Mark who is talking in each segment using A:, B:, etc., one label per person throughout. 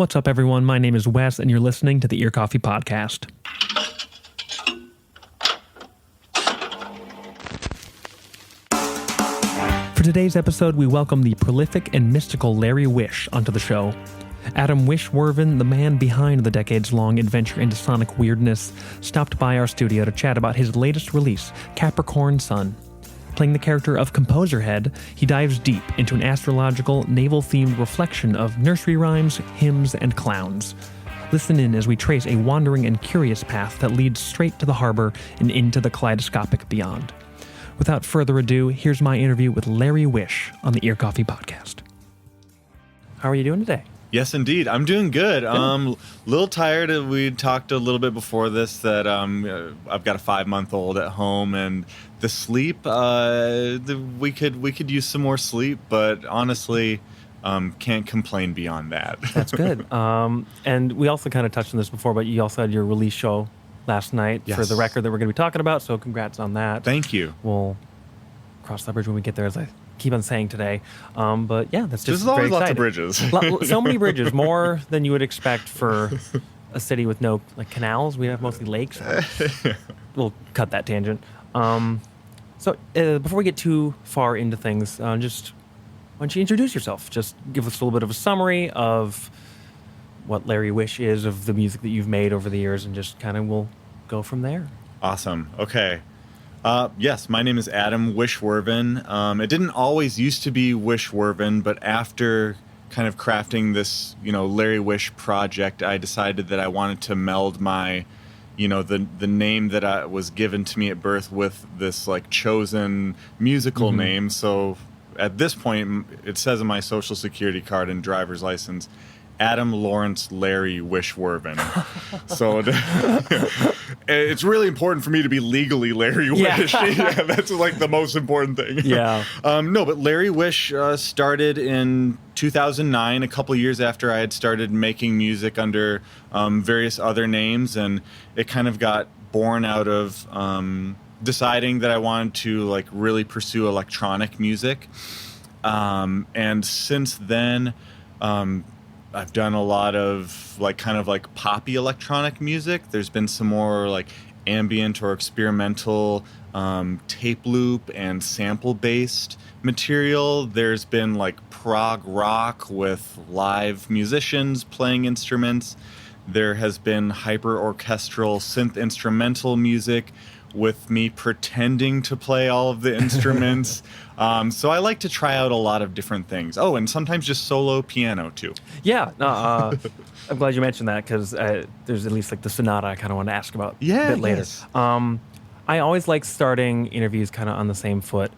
A: What's up, everyone? My name is Wes, and you're listening to the Ear Coffee Podcast. For today's episode, we welcome the prolific and mystical Larry Wish onto the show. Adam Wish-Werven, the man behind the decades-long adventure into sonic weirdness, stopped by our studio to chat about his latest release, Capricorn Sun. Playing the character of Composer Head, he dives deep into an astrological, navel-themed reflection of nursery rhymes, hymns, and clowns. Listen in as we trace a wandering and curious path that leads straight to the harbor and into the kaleidoscopic beyond. Without further ado, here's my interview with Larry Wish on the Ear Coffee Podcast. How are you doing today?
B: Yes, indeed. I'm doing good. A little tired. We talked a little bit before this that I've got a 5-month-old at home, and the sleep, we could use some more sleep, but honestly, can't complain beyond that.
A: That's good. And we also kind of touched on this before, but you also had your release show last night for the record that we're going to be talking about, so congrats on that.
B: Thank you.
A: We'll cross that bridge when we get there, as I keep on saying today. But yeah, that's just
B: There's always
A: very
B: lots of
A: exciting.
B: bridges.
A: So many bridges, more than you would expect for a city with no canals. We have mostly lakes. We'll cut that tangent. So before we get too far into things, just why don't you introduce yourself? Just give us a little bit of a summary of what Larry Wish is, of the music that you've made over the years, and just kind of we'll go from there.
B: Awesome. Okay. Yes, my name is Adam Wish-Werven. It didn't always used to be Wish-Werven, but after kind of crafting this, Larry Wish project, I decided that I wanted to meld my, the name that was given to me at birth with this like chosen musical name. So at this point, it says on my social security card and driver's license, Adam Lawrence Larry Wish-Werven. So it's really important for me to be legally Larry Wish. Yeah, that's like the most important thing.
A: Yeah.
B: No, but Larry Wish started in 2009, a couple years after I had started making music under various other names, and it kind of got born out of deciding that I wanted to like really pursue electronic music. And since then, I've done a lot of kind of poppy electronic music. There's been some more like ambient or experimental tape loop and sample based material. There's been like prog rock with live musicians playing instruments. There has been hyper orchestral synth instrumental music with me pretending to play all of the instruments. So I like to try out a lot of different things. Oh, and sometimes just solo piano too.
A: Yeah, I'm glad you mentioned that, because there's at least like the sonata I kind of want to ask about a bit later.
B: Yes.
A: I always like starting interviews kind of on the same foot.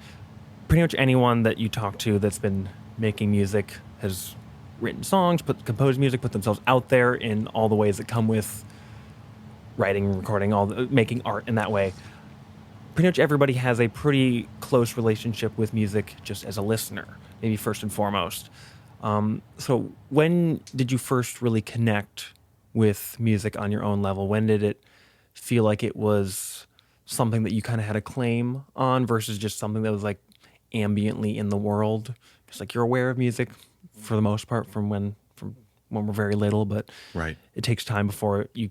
A: Pretty much anyone that you talk to that's been making music has written songs, composed music, put themselves out there in all the ways that come with writing, recording, making art in that way. Pretty much everybody has a pretty close relationship with music just as a listener, maybe first and foremost. So when did you first really connect with music on your own level? When did it feel like it was something that you kind of had a claim on versus just something that was like ambiently in the world? Just like you're aware of music for the most part from when we're very little, but
B: right.
A: It takes time before you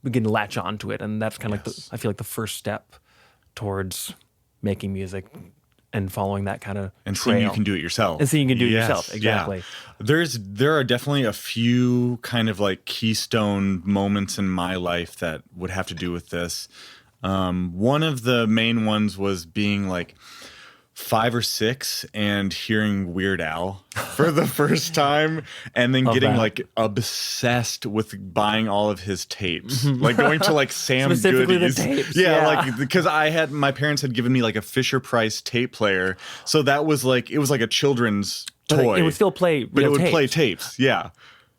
A: begin to latch onto it, and that's kind of I feel like the first step towards making music and following that kind of
B: and
A: trail.
B: seeing you can do it yourself.
A: And seeing you can do it yourself, exactly.
B: Yeah. There are definitely a few kind of like keystone moments in my life that would have to do with this. One of the main ones was being like 5 or 6 and hearing Weird Al for the first time, and then getting like obsessed with buying all of his tapes, like going to like Sam
A: Specifically
B: Goody's.
A: the tapes.
B: Yeah, like because my parents had given me like a Fisher Price tape player, so that was like it was like a children's toy.
A: It would still play,
B: but it would
A: tapes.
B: play tapes. Yeah.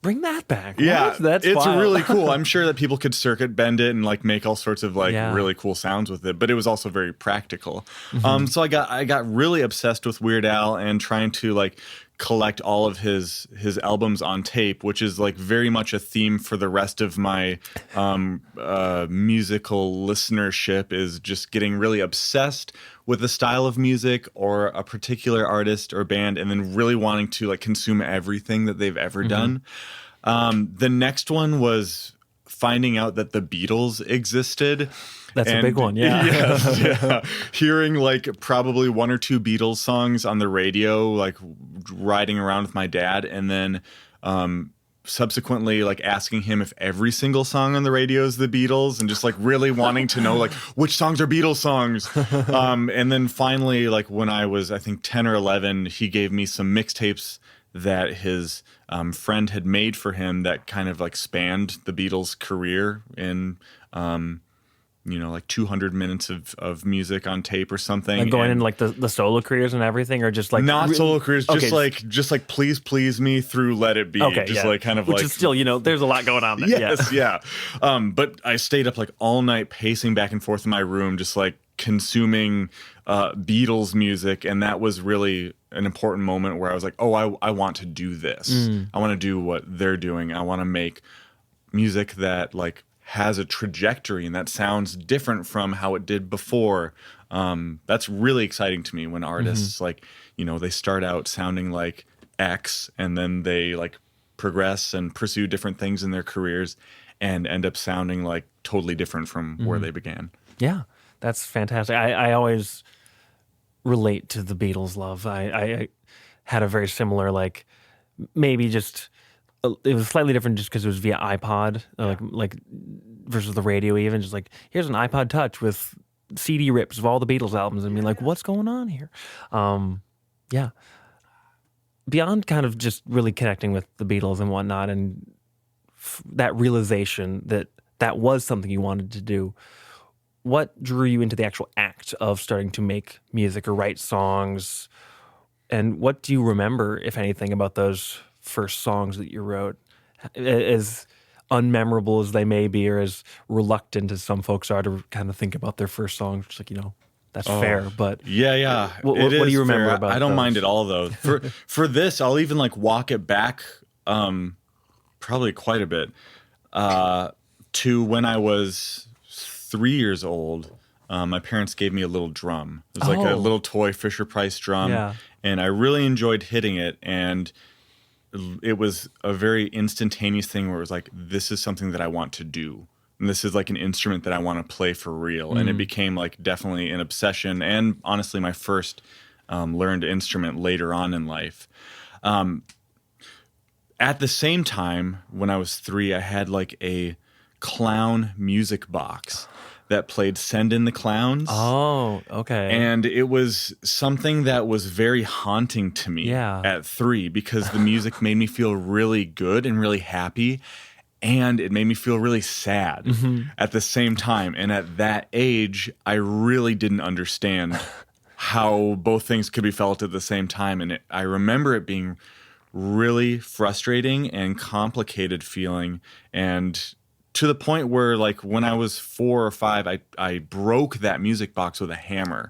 A: Bring that back.
B: Yeah,
A: What? That's
B: it's
A: wild.
B: really cool. I'm sure that people could circuit bend it and like make all sorts of like
A: Yeah.
B: really cool sounds with it, but it was also very practical. So I got really obsessed with Weird Al and trying to like collect all of his albums on tape, which is like very much a theme for the rest of my musical listenership, is just getting really obsessed with a style of music or a particular artist or band, and then really wanting to like consume everything that they've ever done. The next one was finding out that the Beatles existed.
A: That's a big one, yeah.
B: Yes, yeah. Hearing like probably one or two Beatles songs on the radio, like riding around with my dad, and then subsequently like asking him if every single song on the radio is the Beatles, and just like really wanting to know like which songs are Beatles songs. And then finally, like when I was, I think 10 or 11, he gave me some mixtapes that his friend had made for him that kind of like spanned the Beatles' career in like 200 minutes of music on tape or something.
A: Like going in like the solo careers and everything, or just like
B: not solo careers,
A: okay.
B: just like Please Please Me through Let It Be.
A: Okay,
B: just
A: yeah.
B: like kind of
A: which
B: like,
A: is still, there's a lot going on there.
B: yes, yeah. But I stayed up like all night pacing back and forth in my room, just like consuming Beatles music, and that was really an important moment where I was like, oh, I want to do this. I want to do what they're doing. I want to make music that like has a trajectory and that sounds different from how it did before. That's really exciting to me when artists like, they start out sounding like X and then they like progress and pursue different things in their careers and end up sounding like totally different from where they began.
A: Yeah, that's fantastic. I always relate to the Beatles love. I had a very similar, like, maybe just it was slightly different just because it was via iPod, like versus the radio. Even just like, here's an iPod Touch with CD rips of all the Beatles albums, and being like, what's going on here? Yeah. Beyond kind of just really connecting with the Beatles and whatnot, and that realization that was something you wanted to do, what drew you into the actual act of starting to make music or write songs? And what do you remember, if anything, about those first songs that you wrote? As unmemorable as they may be, or as reluctant as some folks are to kind of think about their first songs, just like, that's fair. But
B: yeah.
A: What do you remember
B: fair.
A: about
B: I don't
A: those?
B: mind at all, though. For this, I'll even like walk it back probably quite a bit to when I was 3 years old. My parents gave me a little drum. It was like a little toy Fisher-Price drum.
A: Yeah.
B: And I really enjoyed hitting it. And it was a very instantaneous thing where it was like, this is something that I want to do. And this is like an instrument that I want to play for real. And it became like definitely an obsession, and honestly my first learned instrument later on in life. At the same time, when I was 3, I had like a clown music box that played Send in the Clowns.
A: Oh, okay.
B: And it was something that was very haunting to me at 3, because the music made me feel really good and really happy, and it made me feel really sad at the same time. And at that age, I really didn't understand how both things could be felt at the same time. And I remember it being really frustrating and complicated feeling, and to the point where, like, when I was 4 or 5, I broke that music box with a hammer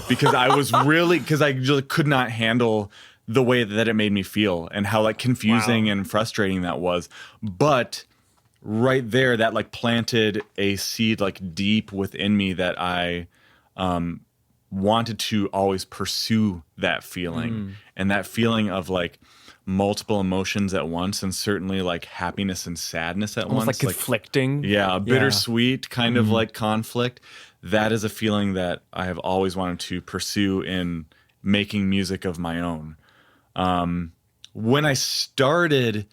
B: because I was because I just could not handle the way that it made me feel and how like confusing and frustrating that was. But right there, that like planted a seed like deep within me that I wanted to always pursue that feeling, and that feeling of like multiple emotions at once, and certainly like happiness and sadness at
A: Almost
B: once,
A: like conflicting.
B: a bittersweet kind of like conflict. That is a feeling that I have always wanted to pursue in making music of my own. When I started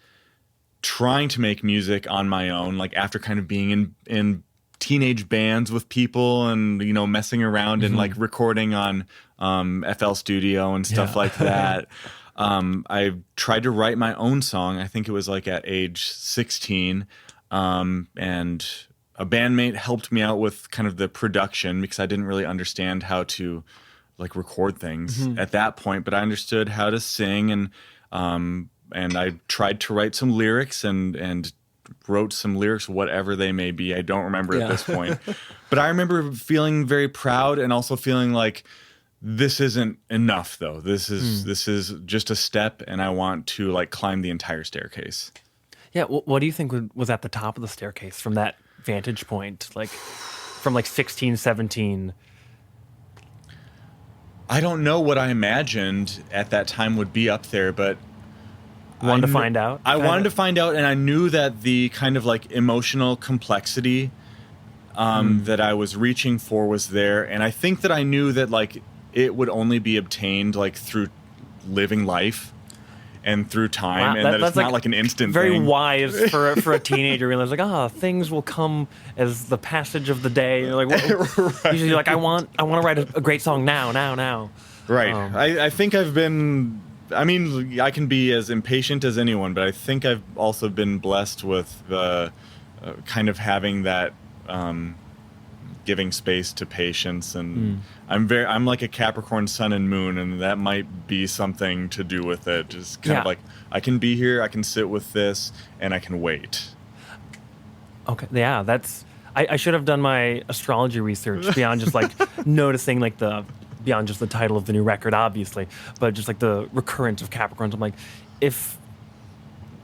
B: trying to make music on my own, like after kind of being in teenage bands with people and messing around and like recording on FL Studio and stuff like that, I tried to write my own song. I think it was like at age 16. And a bandmate helped me out with kind of the production, because I didn't really understand how to like record things at that point, but I understood how to sing, and I tried to write some lyrics and wrote some lyrics, whatever they may be. I don't remember at this point, but I remember feeling very proud and also feeling like, this isn't enough though. This is just a step, and I want to like climb the entire staircase.
A: Yeah. What do you think was at the top of the staircase from that vantage point? Like from like 16, 17?
B: I don't know what I imagined at that time would be up there, but
A: Wanted to find out?
B: I wanted to find out, and I knew that the kind of like emotional complexity that I was reaching for was there, and I think that I knew that like it would only be obtained like through living life and through time, and that it's not like an instant
A: very
B: thing.
A: wise for a teenager. Realize like, things will come as the passage of the day. You're like,
B: Right.
A: usually like I want to write a great song now.
B: Right. I think I've been. I mean, I can be as impatient as anyone, but I think I've also been blessed with the kind of having that giving space to patience, and I'm like a Capricorn sun and moon, and that might be something to do with it. Just kind of like I can be here, I can sit with this, and I can wait.
A: Okay, yeah, that's. I should have done my astrology research beyond just like noticing like beyond just the title of the new record, obviously, but just like the recurrence of Capricorns. I'm like, if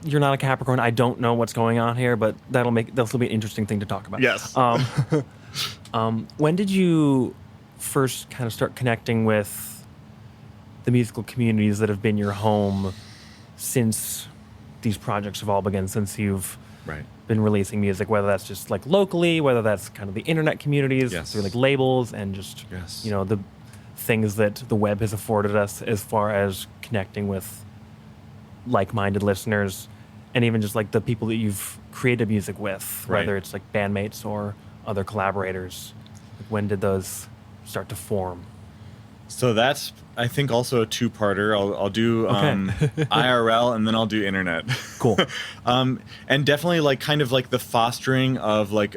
A: you're not a Capricorn, I don't know what's going on here, but that'll still be an interesting thing to talk about.
B: Yes.
A: When did you first kind of start connecting with the musical communities that have been your home since these projects have all begun, since you've been releasing music, whether that's just like locally, whether that's kind of the internet communities through like labels and just, the things that the web has afforded us as far as connecting with like-minded listeners, and even just like the people that you've created music with, whether it's like bandmates or other collaborators. Like, when did those start to form?
B: So that's, I think, also a two-parter. I'll do IRL, and then I'll do internet.
A: Cool.
B: And definitely like kind of like the fostering of like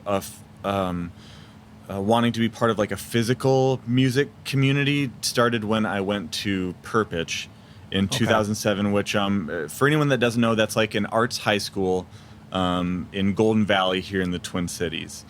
B: wanting to be part of like a physical music community started when I went to Perpich in 2007, which for anyone that doesn't know, that's like an arts high school in Golden Valley here in the Twin Cities.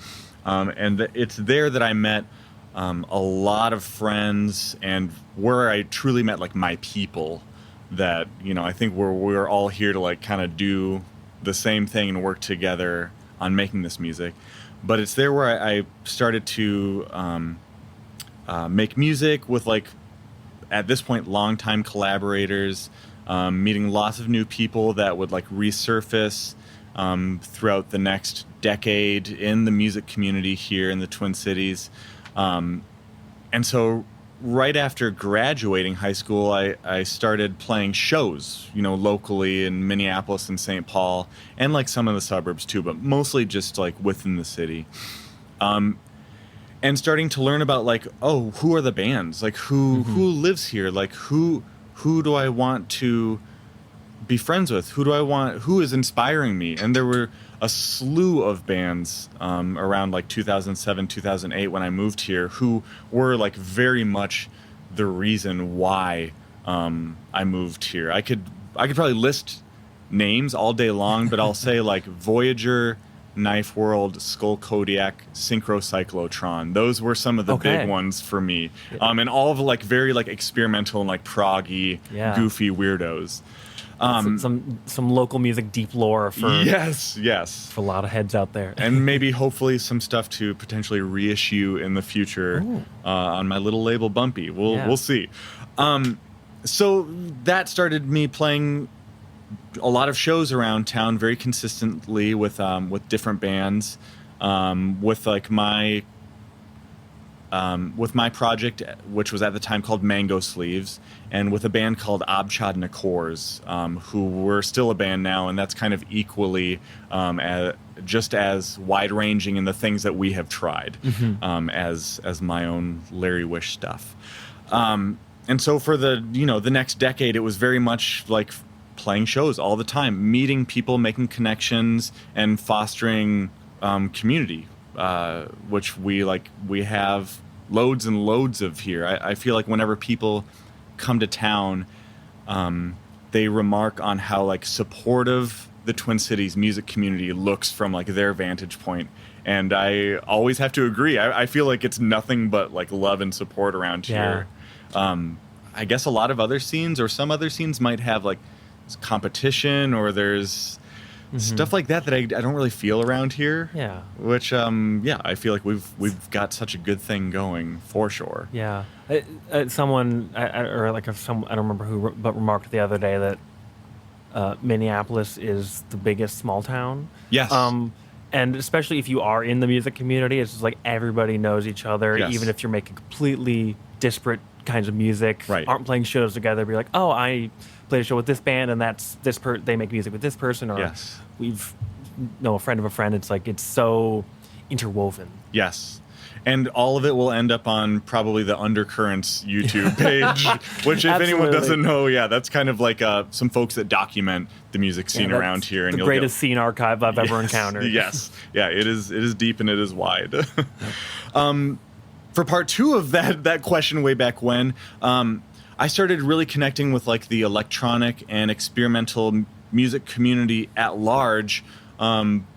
B: And it's there that I met a lot of friends, and where I truly met like my people that, I think we're all here to like kind of do the same thing and work together on making this music. But it's there where I started to make music with like, at this point, longtime collaborators, meeting lots of new people that would like resurface throughout the next decade in the music community here in the Twin Cities. And so right after graduating high school, I started playing shows, locally in Minneapolis and St. Paul, and like some of the suburbs too, but mostly just like within the city. And starting to learn about like, who are the bands? Like who lives here? Like who do I want to be friends with? Who is inspiring me? And there were a slew of bands around like 2007, 2008 when I moved here who were like very much the reason why I moved here. I could probably list names all day long, but I'll say like Voyager, Knife World, Skull Kodiak, Synchrocyclotron. Those were some of the big ones for me. And all of like very like experimental and like proggy, goofy weirdos.
A: Some local music deep lore for
B: yes
A: for a lot of heads out there.
B: And maybe hopefully some stuff to potentially reissue in the future on my little label Bumpy. We'll see. So that started me playing a lot of shows around town very consistently with different bands, with like my project, which was at the time called Mango Sleeves, and with a band called Abchad Nakors, who were still a band now, and that's kind of equally just as wide-ranging in the things that we have tried as my own Larry Wish stuff. And so for the next decade, it was very much like playing shows all the time, meeting people, making connections, and fostering community, which we have loads and loads of here. I feel like whenever people come to town, they remark on how like supportive the Twin Cities music community looks from like their vantage point. And I always have to agree. I feel like it's nothing but like love and support around here. I guess a lot of other scenes or some other scenes might have like competition, or there's stuff like that I don't really feel around here. Yeah. Which I feel like we've got such a good thing going for sure.
A: Yeah. Someone I don't remember who, but remarked the other day that Minneapolis is the biggest small town.
B: Yes.
A: And especially if you are in the music community, it's just like everybody knows each other,
B: Yes.
A: even if you're making completely disparate kinds of music,
B: Right.
A: aren't playing shows together. Be like, oh, I played a show with this band, and that's they make music with this person, or
B: Yes.
A: we've know a friend of a friend. It's like it's so interwoven.
B: Yes. And all of it will end up on probably the Undercurrents YouTube page, which if anyone
A: Absolutely.
B: doesn't know, that's kind of like some folks that document the music scene
A: Yeah,
B: around
A: that's
B: here. And
A: the
B: you'll
A: greatest scene archive I've ever
B: Yes,
A: encountered.
B: Yes. Yeah, it is deep and it is wide. For part two of that question way back when, I started really connecting with like the electronic and experimental music community at large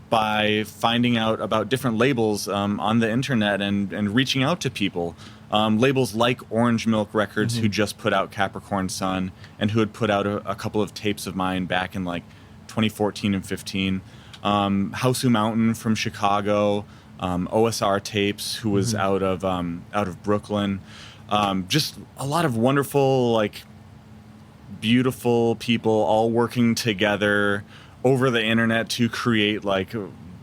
B: by finding out about different labels on the internet and reaching out to people. Labels like Orange Milk Records, who just put out Capricorn Sun, and who had put out a couple of tapes of mine back in like 2014 and 15. Houseu Mountain from Chicago, OSR Tapes, who was out of Brooklyn. Just a lot of wonderful, like, beautiful people all working together over the internet to create like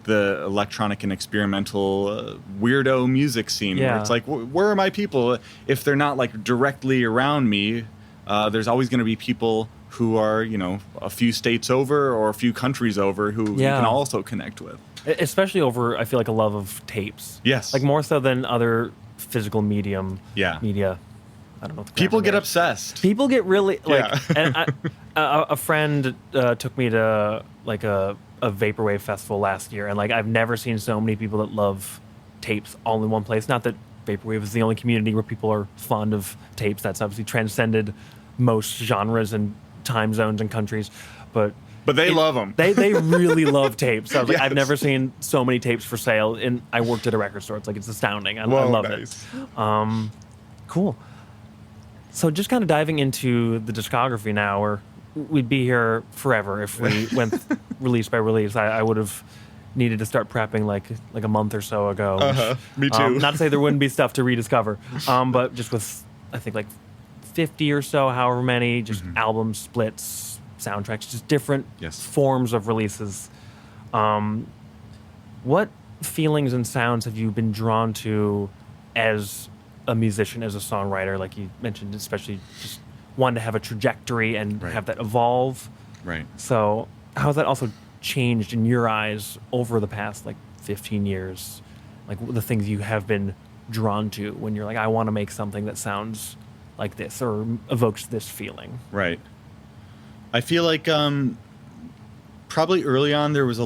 B: the electronic and experimental weirdo music scene. Where
A: Yeah.
B: it's like, where are my people? If they're not like directly around me, there's always going to be people who are, a few states over or a few countries over who you
A: Yeah.
B: can also connect with.
A: Especially over, I feel like, a love of tapes.
B: Yes.
A: Like more so than other physical media. I don't know. What the
B: People
A: grammar
B: get
A: is.
B: obsessed.
A: People get really like.
B: Yeah.
A: And a friend took me to like a vaporwave festival last year, and like I've never seen so many people that love tapes all in one place. Not that vaporwave is the only community where people are fond of tapes. That's obviously transcended most genres and time zones and countries, but
B: But they love 'em.
A: They really love tapes. I was like, I've
B: Yes.
A: never seen so many tapes for sale, and I worked at a record store. It's like it's astounding. I love
B: nice.
A: it. Cool. So just kind of diving into the discography now, or we'd be here forever if we went release by release. I would have needed to start prepping like a month or so ago.
B: Me too.
A: Not to say there wouldn't be stuff to rediscover, but just with I think like 50 or so, however many, just albums, splits, soundtracks, just different
B: Yes.
A: forms of releases. What feelings and sounds have you been drawn to as a musician, as a songwriter? Like you mentioned, especially just wanting to have a trajectory and
B: Right.
A: have that evolve.
B: Right.
A: So how has that also changed in your eyes over the past like 15 years? Like the things you have been drawn to when you're like, I want to make something that sounds like this or evokes this feeling.
B: Right. I feel like probably early on there was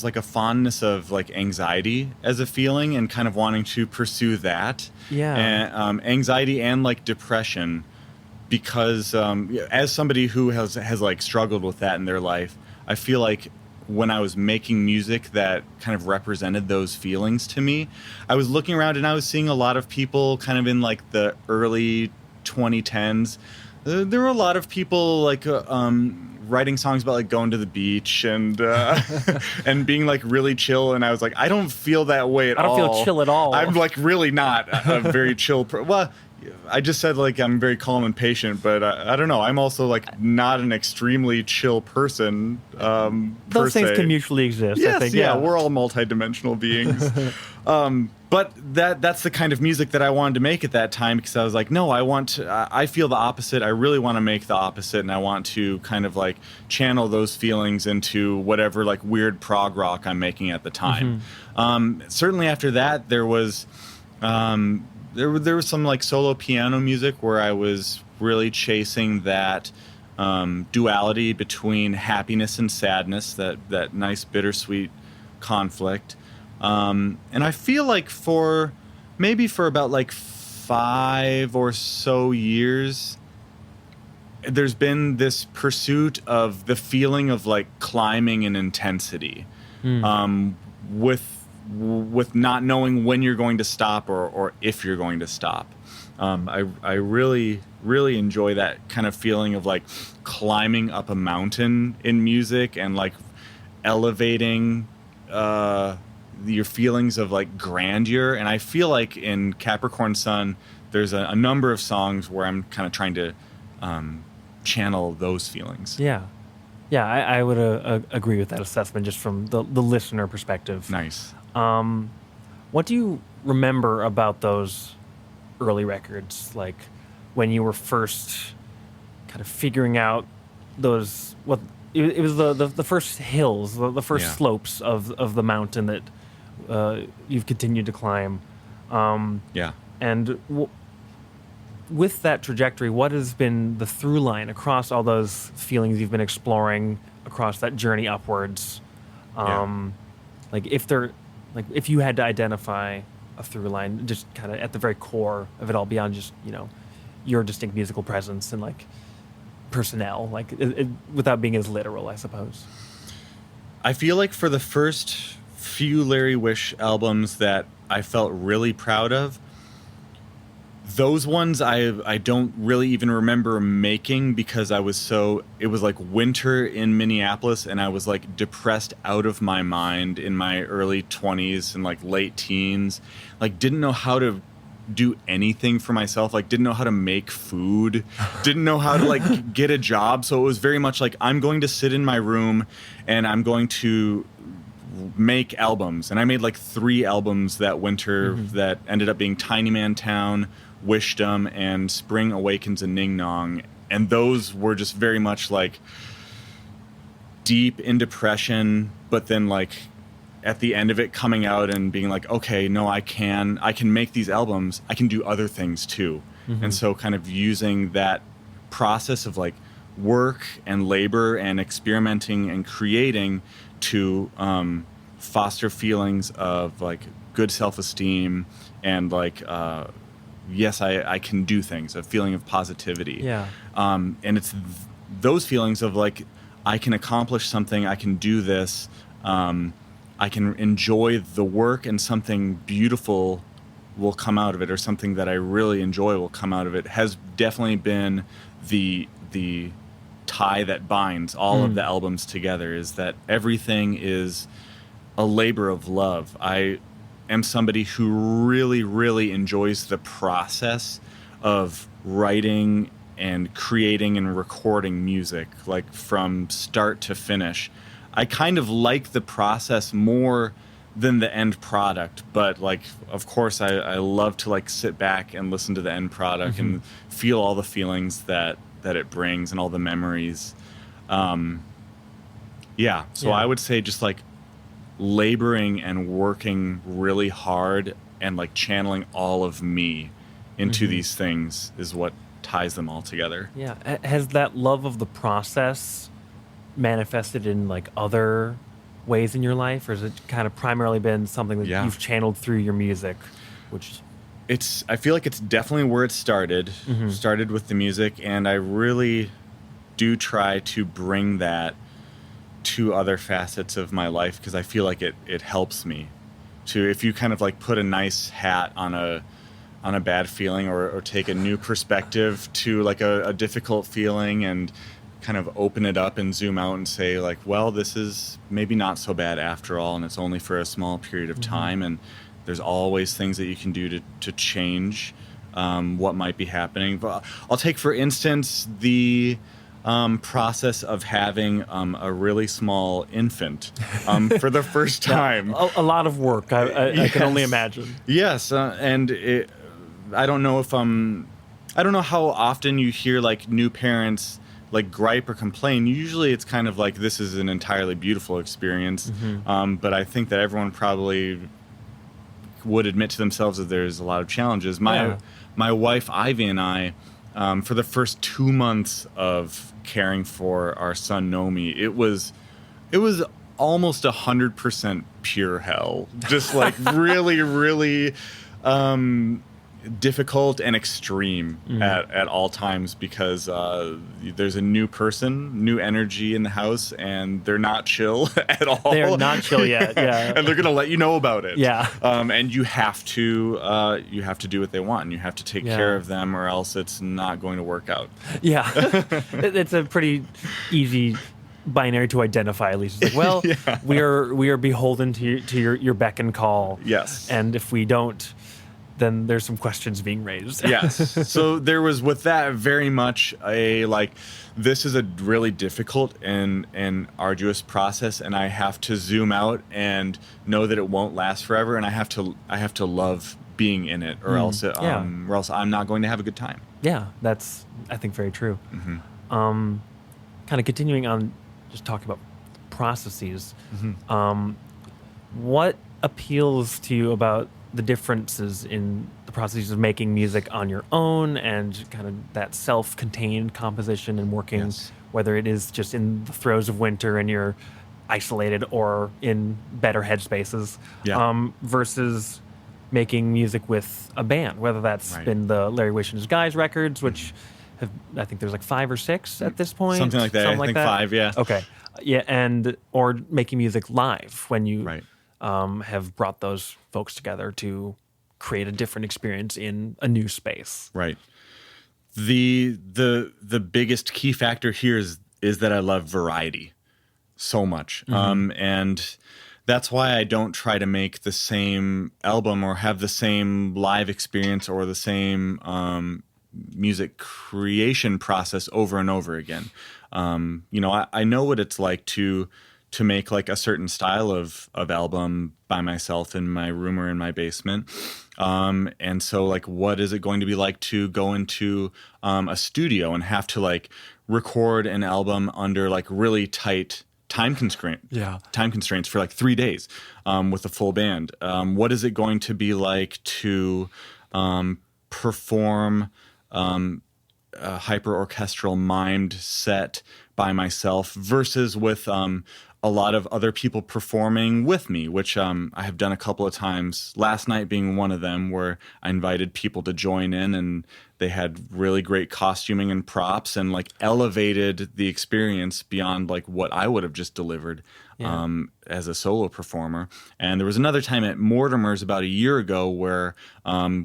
B: like a fondness of like anxiety as a feeling and kind of wanting to pursue that.
A: Yeah.
B: And anxiety and like depression, because as somebody who has like struggled with that in their life, I feel like when I was making music that kind of represented those feelings to me, I was looking around and I was seeing a lot of people kind of in like the early 2010s. There were a lot of people like writing songs about like going to the beach and and being like really chill, and I was like, I don't feel that way at all.
A: I don't feel chill at all.
B: I'm like really not a very chill. Well, I just said like I'm very calm and patient, but I don't know. I'm also like not an extremely chill person.
A: Those things can mutually exist.
B: Yes,
A: I think.
B: yeah, we're all multidimensional beings. But that's the kind of music that I wanted to make at that time, because I was like, no, I feel the opposite. I really want to make the opposite, and I want to kind of like channel those feelings into whatever like weird prog rock I'm making at the time. Certainly after that, there was there was some like solo piano music where I was really chasing that duality between happiness and sadness, that nice bittersweet conflict. And I feel like for about like 5 or so years, there's been this pursuit of the feeling of like climbing in intensity, with not knowing when you're going to stop or if you're going to stop. I really, really enjoy that kind of feeling of like climbing up a mountain in music and like elevating your feelings of like grandeur. And I feel like in Capricorn Sun, there's a number of songs where I'm kind of trying to channel those feelings.
A: Yeah. Yeah, I would agree with that assessment just from the listener perspective.
B: Nice.
A: What do you remember about those early records? Like when you were first kind of figuring out those, what it was the first hills, the first
B: Yeah.
A: slopes of the mountain that you've continued to climb.
B: Yeah.
A: And with that trajectory, what has been the through line across all those feelings you've been exploring across that journey upwards? Like if you had to identify a through line, just kind of at the very core of it all, beyond just your distinct musical presence and like personnel, like without being as literal, I suppose.
B: I feel like for the first few Larry Wish albums that I felt really proud of, those ones I don't really even remember making because it was like winter in Minneapolis and I was like depressed out of my mind in my early 20s and like late teens. Like didn't know how to do anything for myself, like didn't know how to make food, didn't know how to like get a job. So it was very much like I'm going to sit in my room and I'm going to make albums. And I made like 3 albums that winter that ended up being Tiny Man Town, Wishdom, and Spring Awakens in Ning Nong. And those were just very much like deep in depression, but then like at the end of it coming out and being like, okay, no, I can make these albums. I can do other things too. And so kind of using that process of like work and labor and experimenting and creating to foster feelings of like good self-esteem and like, yes, I can do things, a feeling of positivity.
A: Yeah.
B: And it's those feelings of like, I can accomplish something, I can do this, I can enjoy the work and something beautiful will come out of it, or something that I really enjoy will come out of it, has definitely been the tie that binds all of the albums together, is that everything is a labor of love. I am somebody who really, really enjoys the process of writing and creating and recording music, like from start to finish. I kind of like the process more than the end product, but like, of course, I love to like sit back and listen to the end product and feel all the feelings that it brings and all the memories. So I would say just like laboring and working really hard and like channeling all of me into these things is what ties them all together.
A: Yeah. Has that love of the process manifested in like other ways in your life, or has it kind of primarily been something that you've channeled through your music, which
B: I feel like it's definitely where it started with the music, and I really do try to bring that to other facets of my life, because I feel like it helps me to, if you kind of like put a nice hat on a bad feeling, or take a new perspective to like a difficult feeling and kind of open it up and zoom out and say like, well, this is maybe not so bad after all, and it's only for a small period of time, and there's always things that you can do to change what might be happening. But I'll take, for instance, the process of having a really small infant for the first time.
A: a lot of work, I can only imagine.
B: Yes, and I don't know how often you hear like new parents like gripe or complain. Usually it's kind of like, this is an entirely beautiful experience. But I think that everyone probably would admit to themselves that there's a lot of challenges. My wife Ivy and I, for the first 2 months of caring for our son Nomi, it was almost 100% pure hell. Just like really, really difficult and extreme at all times, because there's a new person, new energy in the house, and they're not chill at all.
A: They're not chill yet, yeah.
B: And they're gonna let you know about it.
A: Yeah.
B: And you have to do what they want, and you have to take care of them, or else it's not going to work out.
A: Yeah. It's a pretty easy binary to identify, at least. It's like, well, we are beholden to your beck and call.
B: Yes.
A: And if we don't then there's some questions being raised.
B: Yes. So there was with that very much a like, this is a really difficult and arduous process, and I have to zoom out and know that it won't last forever, and I have to love being in it, or else or else I'm not going to have a good time.
A: Yeah, that's, I think, very true.
B: Mm-hmm.
A: Kind of continuing on, just talking about processes.
B: Mm-hmm.
A: What appeals to you about the differences in the processes of making music on your own and kind of that self-contained composition and working,
B: Yes.
A: whether it is just in the throes of winter and you're isolated or in better headspaces,
B: Yeah.
A: versus making music with a band, whether that's
B: Right.
A: been the Larry Wish and His Guys records, which have, I think there's like 5 or 6 at this point.
B: Something like that. I think 5, yeah.
A: Okay. Yeah, or making music live when you
B: Right.
A: have brought those folks together to create a different experience in a new space.
B: Right. The biggest key factor here is that I love variety so much. And that's why I don't try to make the same album or have the same live experience or the same music creation process over and over again. I know what it's like to make like a certain style of album by myself in my room or in my basement. And so like, what is it going to be like to go into a studio and have to like record an album under like really tight time constraints for like 3 days with a full band? What is it going to be like to perform a hyper orchestral mimed set by myself versus with a lot of other people performing with me, which I have done a couple of times, last night being one of them, where I invited people to join in, and they had really great costuming and props and like elevated the experience beyond like what I would have just delivered as a solo performer. And there was another time at Mortimer's about a year ago where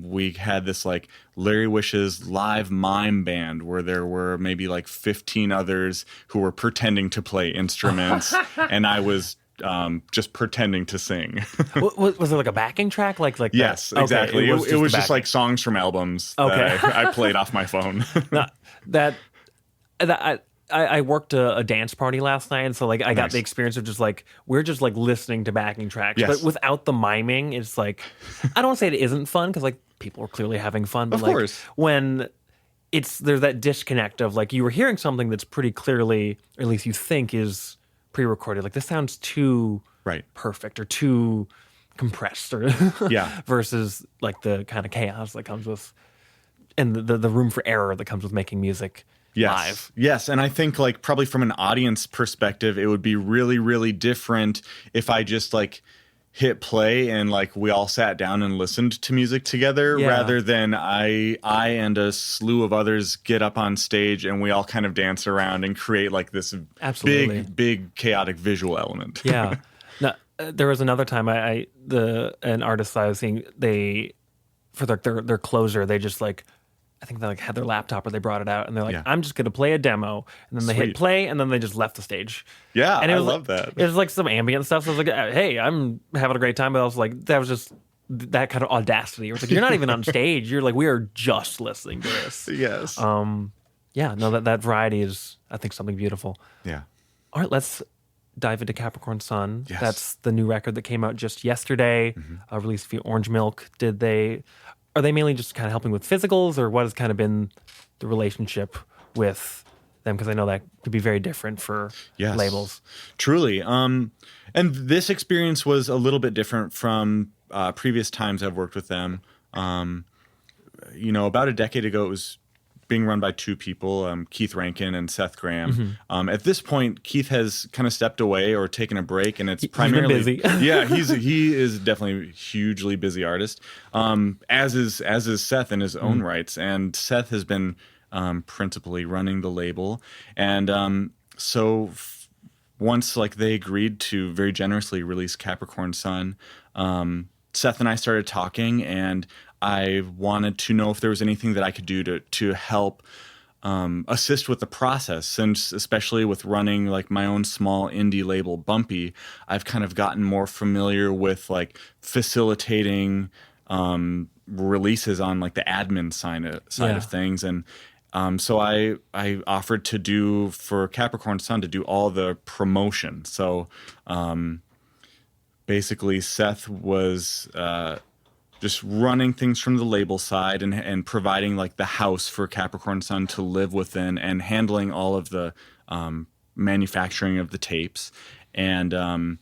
B: we had this like Larry Wish's live mime band where there were maybe like 15 others who were pretending to play instruments, and I was just pretending to sing.
A: Was there like a backing track? Like
B: Yes,
A: that?
B: exactly.
A: Okay,
B: It was just like songs from albums that I played off my phone.
A: I worked a dance party last night, and so like I got
B: Nice.
A: the experience of just like we're just like listening to backing tracks,
B: Yes.
A: but without the miming. It's like, I don't want to say it isn't fun because like people are clearly having fun, but
B: Of
A: like
B: course.
A: when there's that disconnect of like you were hearing something that's pretty clearly, or at least you think is pre-recorded, like this sounds too
B: Right.
A: perfect or too compressed, or
B: Yeah.
A: versus like the kind of chaos that comes with, and the room for error that comes with making music live.
B: Yes. And I think like probably from an audience perspective, it would be really, really different if I just like hit play and like we all sat down and listened to music together,
A: Yeah.
B: rather than I and a slew of others get up on stage and we all kind of dance around and create like this
A: Absolutely.
B: big chaotic visual element.
A: Yeah. Now, there was another time an artist I was seeing, they, for their closer, they just like, I think they like had their laptop or they brought it out and they're like,
B: Yeah.
A: I'm just going to play a demo. And then they hit
B: Sweet.
A: play and then they just left the stage.
B: Yeah,
A: And it
B: I
A: was
B: love
A: like,
B: that.
A: It was like some ambient stuff. So I was like, hey, I'm having a great time. But I was like, that was just that kind of audacity. It was like, you're not even on stage. You're like, we are just listening to this.
B: Yes.
A: Yeah, no, that variety is, I think, something beautiful.
B: Yeah.
A: All right, let's dive into Capricorn Sun.
B: Yes.
A: That's the new record that came out just yesterday, released via Orange Milk. Are they mainly just kind of helping with physicals, or what has kind of been the relationship with them? Because I know that could be very different for
B: Yes.
A: labels.
B: Truly. And this experience was a little bit different from previous times I've worked with them. About a decade ago, it was being run by 2 people, Keith Rankin and Seth Graham. At this point, Keith has kind of stepped away or taken a break, and it's
A: been
B: primarily
A: busy.
B: Yeah, he is definitely a hugely busy artist. As is Seth in his own rights, and Seth has been principally running the label, and once like they agreed to very generously release Capricorn Sun, Seth and I started talking, and I wanted to know if there was anything that I could do to help assist with the process, since especially with running like my own small indie label Bumpy, I've kind of gotten more familiar with like facilitating releases on like the admin side
A: Yeah.
B: of things, and so I offered to do for Capricorn Sun to do all the promotion. So basically, Seth was just running things from the label side and providing like the house for Capricorn Sun to live within, and handling all of the manufacturing of the tapes, and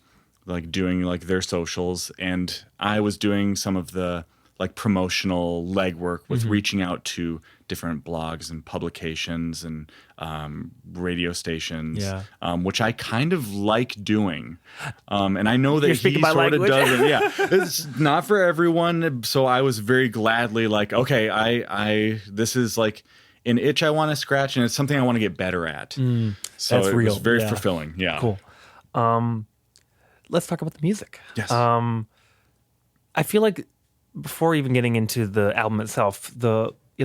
B: like doing like their socials. And I was doing some of the like promotional legwork with reaching out to different blogs and publications and radio stations,
A: Yeah.
B: which I kind of like doing. And I know that
A: You're
B: he
A: speaking my
B: sort of
A: language.
B: does it. Yeah, it's not for everyone. So I was very gladly like, okay, I this is like an itch I want to scratch, and it's something I want to get better at. So
A: that's
B: it
A: real.
B: was very
A: Yeah.
B: fulfilling. Yeah.
A: Cool. Let's talk about the music.
B: Yes.
A: I feel like before even getting into the album itself,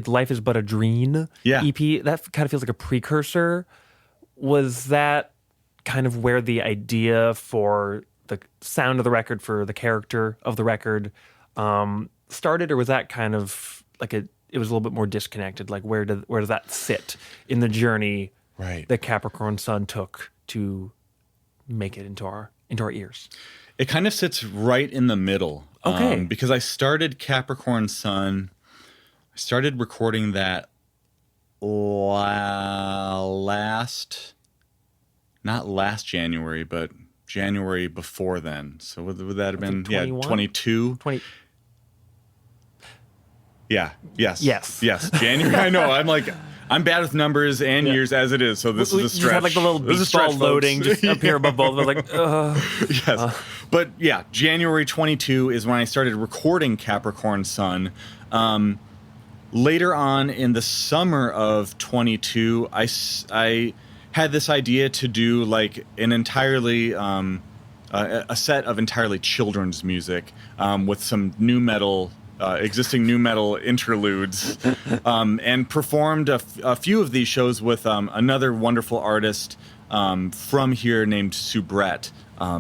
A: Life is But a Dream
B: Yeah.
A: EP, that kind of feels like a precursor. Was that kind of where the idea for the sound of the record, for the character of the record, started, or was that kind of like it was a little bit more disconnected? Like where does that sit in the journey
B: Right.
A: that Capricorn Sun took to make it into our ears?
B: It kind of sits right in the middle.
A: Okay.
B: Because I started Capricorn Sun, I started recording that not last January, but January before then. So would that have been,
A: 21?
B: 22?
A: 20.
B: Yeah. Yes.
A: Yes.
B: January. I know. I'm bad with numbers and years as it is, so this is a
A: Just
B: stretch.
A: had like the little
B: This is a
A: baseball
B: stretch,
A: loading
B: folks.
A: just up here above both. I was like,
B: Yes. But yeah, January 22 is when I started recording Capricorn Sun. Later on in the summer of 22, I had this idea to do like an entirely a set of entirely children's music with some new metal. Existing new metal interludes, and performed a few of these shows with another wonderful artist from here named Soubrette,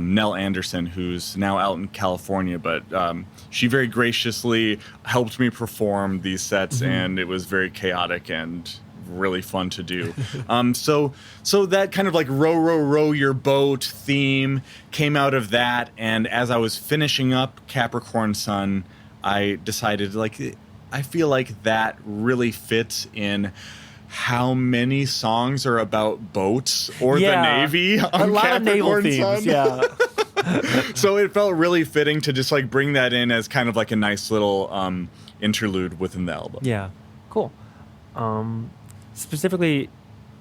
B: Nell Anderson, who's now out in California, but she very graciously helped me perform these sets, and it was very chaotic and really fun to do. So that kind of like row your boat theme came out of that, and as I was finishing up Capricorn Sun, I decided, like, I feel like that really fits in how many songs are about boats or the Navy on
A: a lot of naval
B: Capricorn
A: themes.
B: Sun.
A: Yeah,
B: So it felt really fitting to just like bring that in as kind of like a nice little interlude within the album.
A: yeah, cool. Specifically,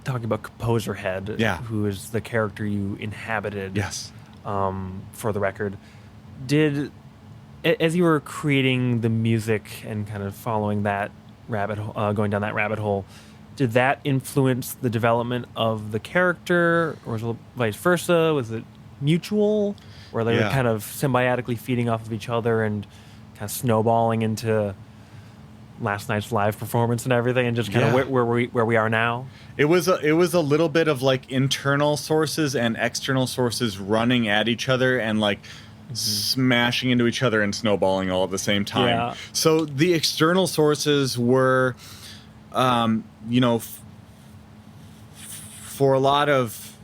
A: talking about Composer Head,
B: Yeah.
A: who is the character you inhabited.
B: Yes.
A: For the record, as you were creating the music and kind of following that going down that rabbit hole, did that influence the development of the character, or was it vice versa? Was it mutual, or they were
B: Yeah.
A: kind of symbiotically feeding off of each other and kind of snowballing into last night's live performance and everything, and just kind
B: Yeah.
A: of where we are now?
B: It was a little bit of like internal sources and external sources running at each other and like smashing into each other and snowballing all at the same time.
A: Yeah.
B: So the external sources were, for a lot of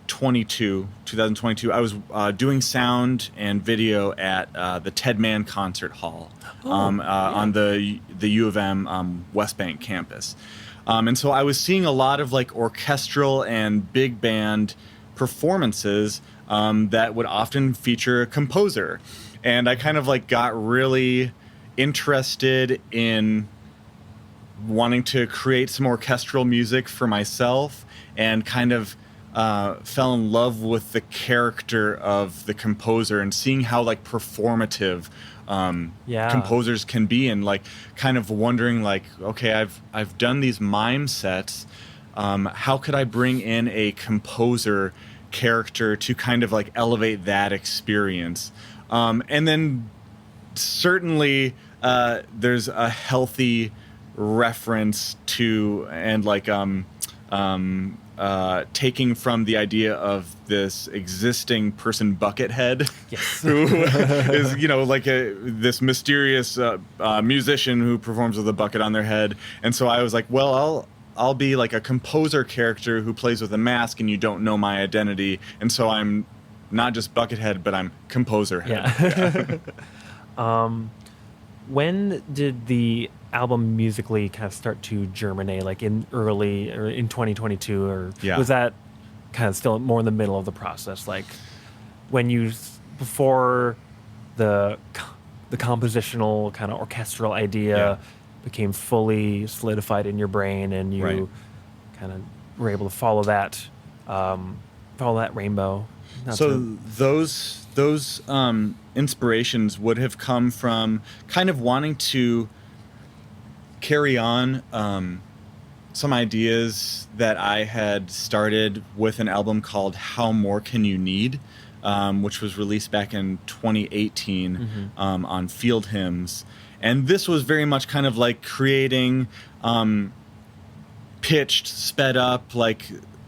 B: 2022, I was doing sound and video at the Ted Mann Concert Hall on the U of M West Bank campus. And so I was seeing a lot of like orchestral and big band performances that would often feature a composer. And I kind of like got really interested in wanting to create some orchestral music for myself, and kind of fell in love with the character of the composer and seeing how like performative composers can be, and like kind of wondering like, okay, I've done these mime sets, how could I bring in a composer character to kind of like elevate that experience? And then certainly there's a healthy reference to and like taking from the idea of this existing person Buckethead,
A: Yes.
B: who is, like this mysterious musician who performs with a bucket on their head. And so I was like, well, I'll be like a composer character who plays with a mask, and you don't know my identity. And so I'm not just Buckethead, but I'm Composer Head.
A: Yeah. When did the album musically kind of start to germinate, like in 2022, or
B: Yeah.
A: was that kind of still more in the middle of the process, like when before the compositional kind of orchestral idea
B: Yeah.
A: became fully solidified in your brain, and you
B: Right.
A: kind of were able to follow that rainbow? Not
B: So
A: to-
B: those inspirations would have come from kind of wanting to carry on some ideas that I had started with an album called How More Can You Need, which was released back in 2018 on Field Hymns. And this was very much kind of like creating pitched, sped up, like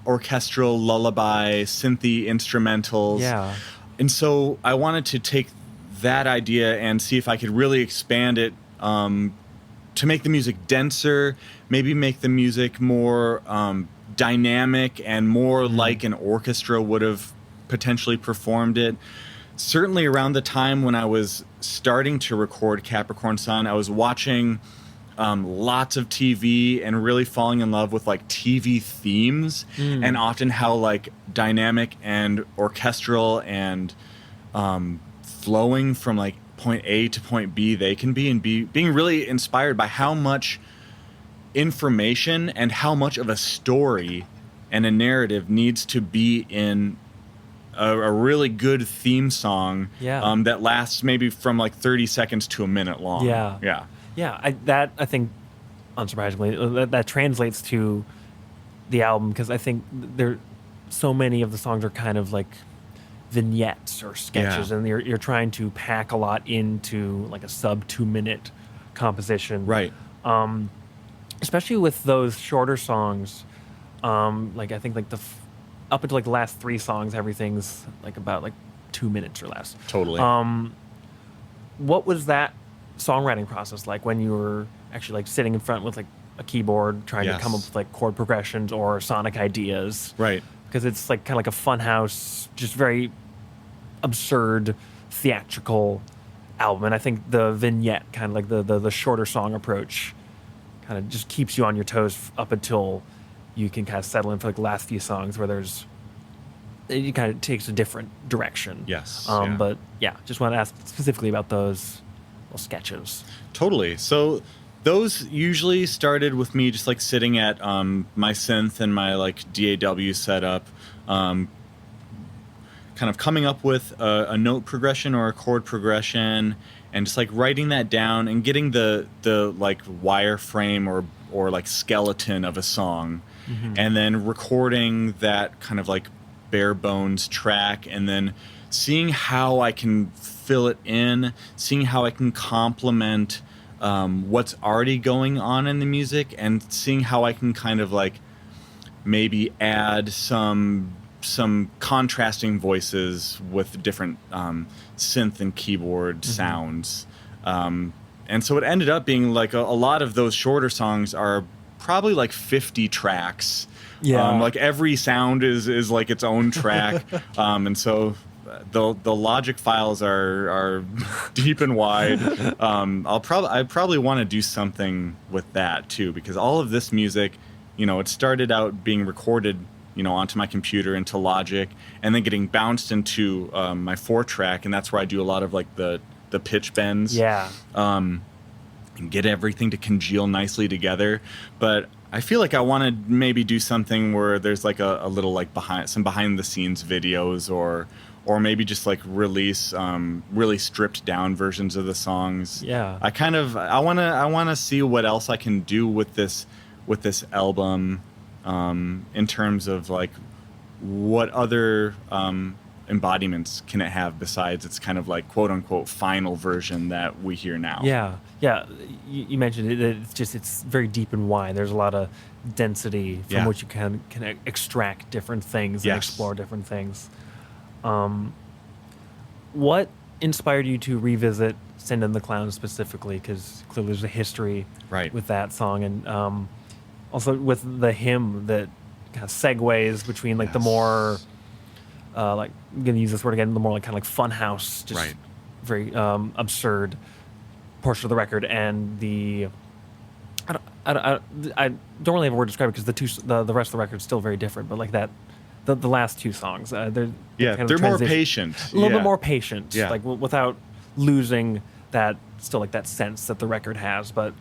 B: orchestral lullaby, synthy instrumentals.
A: Yeah.
B: And so I wanted to take that idea and see if I could really expand it to make the music denser, maybe make the music more dynamic and more like an orchestra would have potentially performed it. Certainly around the time when I was starting to record Capricorn Sun, I was watching lots of TV and really falling in love with like TV themes and often how like dynamic and orchestral and flowing from like point A to point B they can be, and being really inspired by how much information and how much of a story and a narrative needs to be in a really good theme song that lasts maybe from like 30 seconds to a minute long.
A: Yeah, I think, unsurprisingly, that translates to the album, because I think so many of the songs are kind of like vignettes or sketches, and you're trying to pack a lot into like a sub 2 minute composition,
B: Right.
A: Especially with those shorter songs. Like I think like up until like the last 3 songs, everything's like about like 2 minutes or less.
B: Totally.
A: What was that songwriting process like when you were actually like sitting in front with like a keyboard trying to come up with like chord progressions or sonic ideas?
B: Right.
A: Because it's like kind of like a funhouse, just very absurd theatrical album. And I think the vignette, kind of like the shorter song approach, kind of just keeps you on your toes up until you can kind of settle in for like the last few songs where it kind of takes a different direction.
B: Yes.
A: But yeah, just want to ask specifically about those little sketches.
B: Totally. So those usually started with me just like sitting at my synth and my like DAW setup, kind of coming up with a note progression or a chord progression, and just like writing that down and getting the like wireframe or like skeleton of a song, and then recording that kind of like bare bones track, and then seeing how I can fill it in, seeing how I can complement what's already going on in the music, and seeing how I can kind of like maybe add some contrasting voices with different synth and keyboard sounds. And so it ended up being like a lot of those shorter songs are probably like 50 tracks. Like every sound is like its own track. And so the Logic files are deep and wide. I probably want to do something with that too, because all of this music, it started out being recorded, onto my computer into Logic, and then getting bounced into my 4-track, and that's where I do a lot of like the pitch bends. And get everything to congeal nicely together. But I feel like I want to maybe do something where there's like a little like behind the scenes videos, or maybe just like release really stripped down versions of the songs. I want to see what else I can do with this album, in terms of like what other embodiments can it have besides its kind of like quote unquote final version that we hear now?
A: Yeah, yeah. You mentioned it. It's very deep and wide. There's a lot of density from
B: Yeah.
A: which you can extract different things and
B: Yes.
A: explore different things. What inspired you to revisit "Send in the Clowns" specifically? Because clearly there's a history
B: Right.
A: with that song, and also with the hymn that kind of segues between like the
B: Yes.
A: more like I'm gonna use this word again, the more like kind of like funhouse, just
B: Right.
A: very absurd portion of the record, and the I don't really have a word to describe it because the rest of the record is still very different. But like that, the last two songs, they're
B: Yeah,
A: kind of
B: they're more
A: transition-
B: patient.
A: a little
B: Yeah.
A: bit more patient,
B: Yeah.
A: like without losing that still like that sense that the record has. But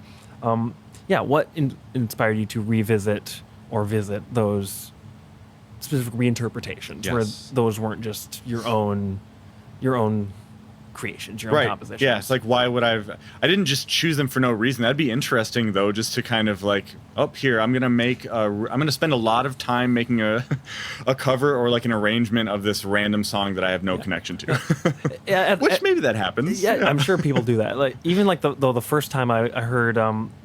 A: yeah, what inspired you to revisit or visit those specific reinterpretations where
B: Yes.
A: those weren't just your own creations, your own
B: Right.
A: compositions?
B: Yeah. It's like, why would I didn't just choose them for no reason. That'd be interesting though, just to kind of like, here, I'm going to spend a lot of time making a cover or like an arrangement of this random song that I have no connection to.
A: Yeah,
B: Which maybe that happens.
A: yeah, I'm sure people do that. Like even like the first time I heard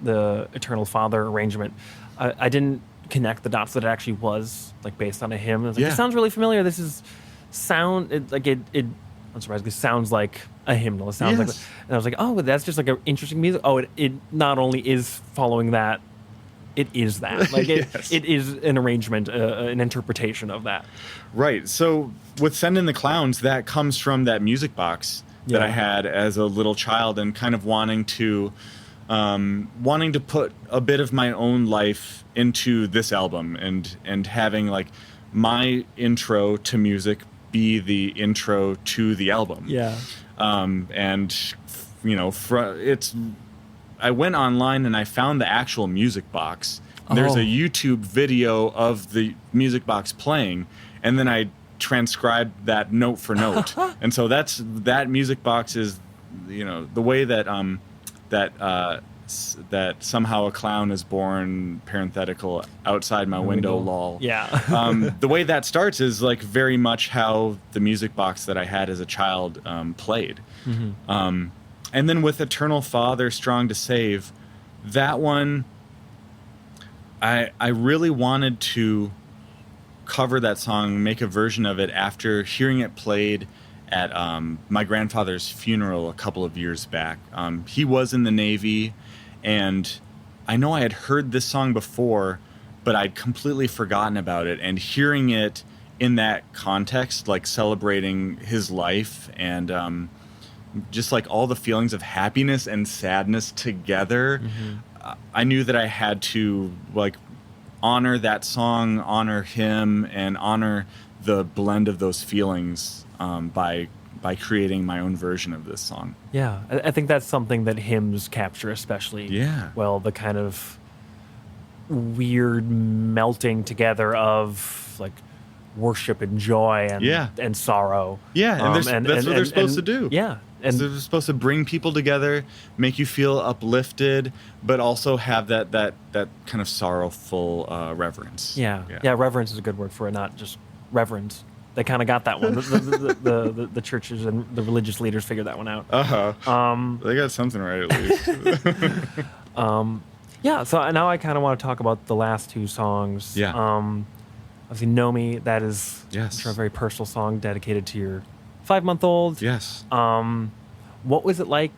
A: the Eternal Father arrangement, I didn't connect the dots that it actually was like based on a hymn. I was like,
B: Yeah.
A: This sounds really familiar. This is it unsurprisingly sounds like a hymnal. It sounds like,
B: Yes.
A: and I was like, oh, that's just like an interesting music. Oh, it not only is following that, it is that. Like
B: Yes.
A: it is an arrangement, an interpretation of that.
B: Right. So with Send in the Clowns, that comes from that music box that
A: Yeah.
B: I had as a little child, and kind of wanting to put a bit of my own life into this album, and having like my intro to music be the intro to the album.
A: Yeah.
B: And you know, I went online and I found the actual music box. There's
A: Oh.
B: a YouTube video of the music box playing, and then I transcribed that note for note. And so that music box is, you know, the way that that somehow a clown is born, parenthetical, outside my window, lol.
A: Yeah.
B: The way that starts is like very much how the music box that I had as a child played. And then with Eternal Father, Strong to Save, that one, I really wanted to cover that song, make a version of it after hearing it played at my grandfather's funeral a couple of years back. He was in the Navy, and I know I had heard this song before, but I'd completely forgotten about it. And hearing it in that context, like celebrating his life and just like all the feelings of happiness and sadness together, I knew that I had to like honor that song, honor him, and honor the blend of those feelings by creating my own version of this song.
A: Yeah, I think that's something that hymns capture especially
B: Yeah.
A: well, the kind of weird melting together of like worship and joy and
B: Yeah.
A: and sorrow.
B: Yeah, and that's what they're supposed to do.
A: Yeah,
B: And
A: and
B: they're supposed to bring people together, make you feel uplifted, but also have that kind of sorrowful reverence.
A: yeah, reverence is a good word for it, not just reverence. They kind of got that one. The churches and the religious leaders figured that one out.
B: They got something right at least.
A: Yeah, so now I kind of want to talk about the last two songs.
B: Yeah.
A: Obviously, Know Me, that is
B: Yes.
A: I'm sure a very personal song dedicated to your 5-month-old.
B: Yes.
A: What was it like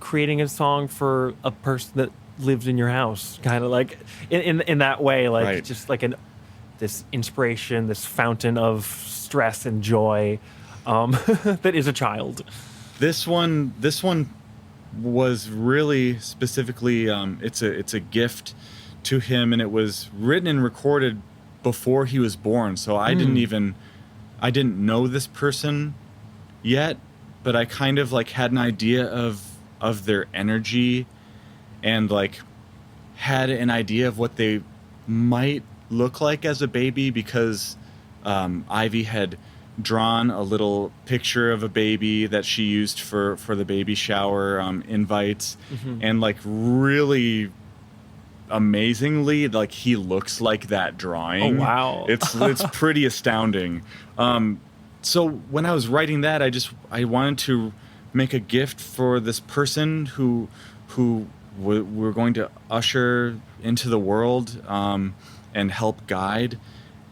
A: creating a song for a person that lived in your house? Kind of like in that way, like
B: Right.
A: just like this inspiration, this fountain of stress and joy that is a child.
B: This one was really specifically it's a gift to him, and it was written and recorded before he was born. So I didn't know this person yet, but I kind of like had an idea of their energy, and like had an idea of what they might look like as a baby, because Ivy had drawn a little picture of a baby that she used for the baby shower invites, and like really amazingly, like he looks like that drawing.
A: Oh, wow.
B: It's pretty astounding. So when I was writing that, I wanted to make a gift for this person who we're going to usher into the world, and help guide.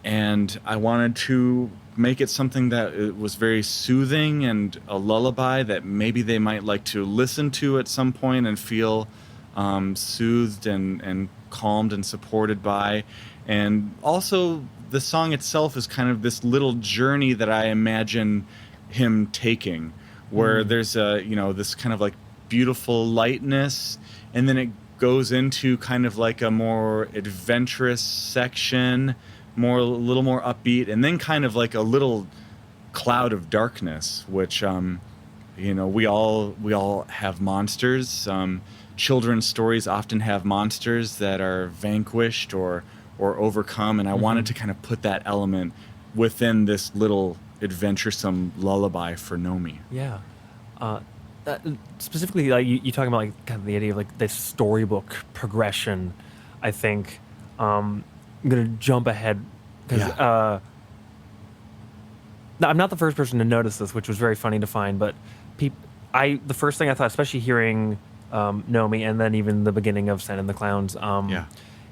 B: And I wanted to make it something that it was very soothing and a lullaby that maybe they might like to listen to at some point and feel soothed and calmed and supported by. And also, the song itself is kind of this little journey that I imagine him taking, where there's this kind of like beautiful lightness, and then it goes into kind of like a more adventurous section, a little more upbeat, and then kind of like a little cloud of darkness, which we all have monsters. Children's stories often have monsters that are vanquished or overcome, and I wanted to kind of put that element within this little adventuresome lullaby for Nomi.
A: Yeah. Specifically, like you talking about like kind of the idea of like this storybook progression. I think I'm gonna jump ahead because I'm not the first person to notice this, which was very funny to find. But the first thing I thought, especially hearing Nomi, and then even the beginning of Send in the Clowns,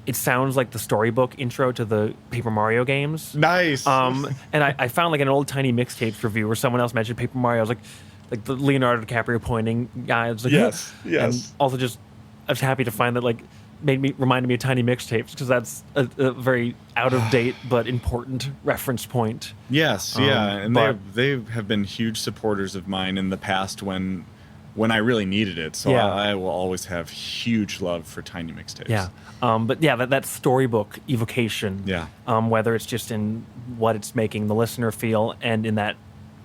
A: it sounds like the storybook intro to the Paper Mario games.
B: Nice.
A: And I found like an old Tiny Mixtapes review where someone else mentioned Paper Mario. I was like the Leonardo DiCaprio pointing guy. I was like,
B: yes.
A: And also I was happy to find that like reminded me of Tiny Mixtapes, because that's a very out of date but important reference point.
B: Yes, and they have been huge supporters of mine in the past when I really needed it. So I will always have huge love for Tiny Mixtapes.
A: Yeah. That storybook evocation.
B: Yeah.
A: Whether it's just in what it's making the listener feel, and in that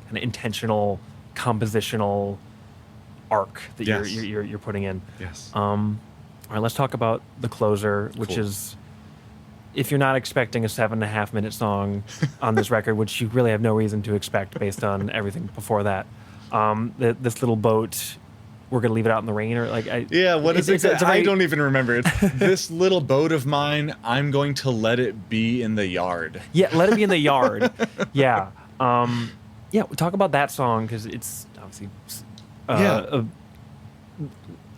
A: kind of intentional compositional arc that you're putting in.
B: Yes.
A: All right, let's talk about the closer, which is, if you're not expecting a 7.5 minute song on this record, which you really have no reason to expect based on everything before that. This little boat, we're gonna leave it out in the rain, or like
B: what is it? I don't even remember. It's this little boat of mine, I'm going to let it be in the yard.
A: Yeah, let it be in the yard. Yeah. Talk about that song, because it's obviously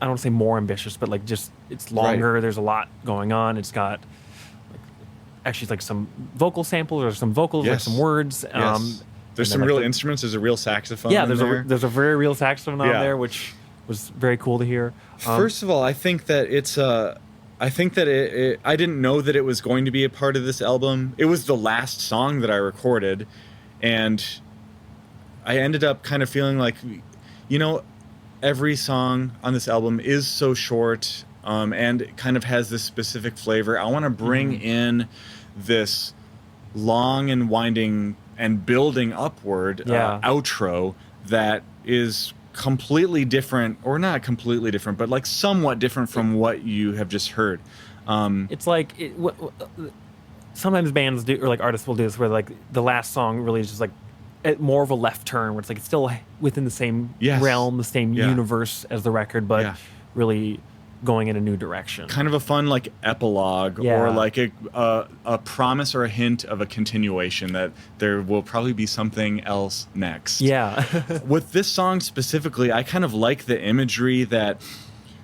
A: I don't want to say more ambitious, but like just it's longer. Right. There's a lot going on. It's got actually some vocal samples or some vocals, like some words.
B: Yes. There's some real instruments. There's a real saxophone.
A: Yeah, there's a very real saxophone on there, which was very cool to hear.
B: First of all, I think that I didn't know that it was going to be a part of this album. It was the last song that I recorded, and I ended up kind of feeling like, every song on this album is so short, and it kind of has this specific flavor. I want to bring in this long and winding and building upward outro that is completely different, or not completely different, but like somewhat different from what you have just heard.
A: It's like sometimes bands do, or like artists will do this, where like the last song really is just like more of a left turn, where it's like it's still within the same realm, the same universe as the record, but really going in a new direction. Kind
B: of a fun like epilogue, or like a promise or a hint of a continuation, that there will probably be something else next.
A: Yeah.
B: With this song specifically, I kind of like the imagery that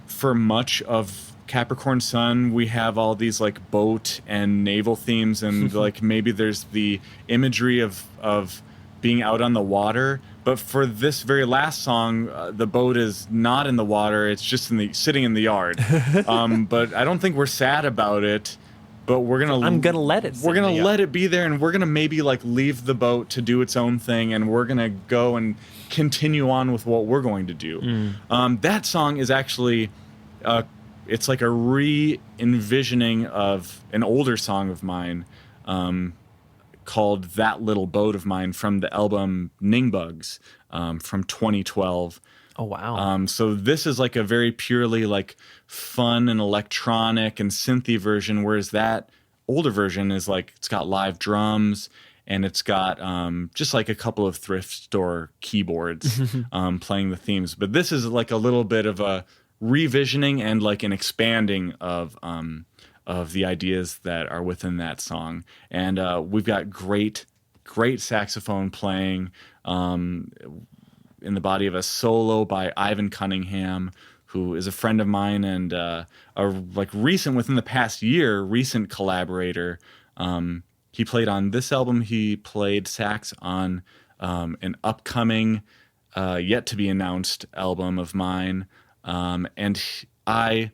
B: for much of Capricorn Sun, we have all these like boat and naval themes, and like maybe there's the imagery of being out on the water. But for this very last song, the boat is not in the water; it's just sitting in the yard. But I don't think we're sad about it. But
A: I'm gonna let it.
B: We're gonna let it be there, and we're gonna maybe like leave the boat to do its own thing, and we're gonna go and continue on with what we're going to do. That song is actually, it's like a re-envisioning of an older song of mine, called That Little Boat of Mine, from the album Ningbugs, from 2012.
A: Oh, wow.
B: So this is like a very purely like fun and electronic and synthy version, whereas that older version is like, it's got live drums, and it's got just like a couple of thrift store keyboards playing the themes. But this is like a little bit of a revisioning and like an expanding of the ideas that are within that song. And we've got great great saxophone playing in the body of a solo by Ivan Cunningham, who is a friend of mine and a within the past year, recent collaborator. He played on this album. He played sax on an upcoming, yet to be announced album of mine. And I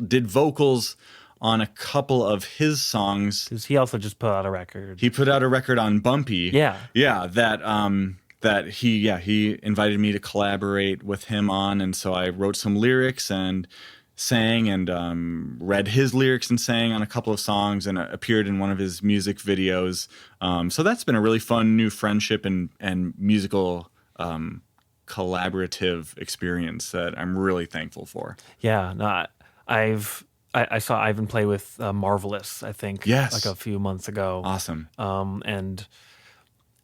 B: did vocals on a couple of his songs.
A: Because he also just put out a record.
B: He put out a record on Bumpy.
A: Yeah.
B: Yeah, that he invited me to collaborate with him on, and so I wrote some lyrics and sang and read his lyrics and sang on a couple of songs and appeared in one of his music videos. So that's been a really fun new friendship and musical collaborative experience that I'm really thankful for.
A: Yeah, no, I saw Ivan play with Marvelous, I think,
B: Yes.
A: like a few months ago.
B: Awesome.
A: And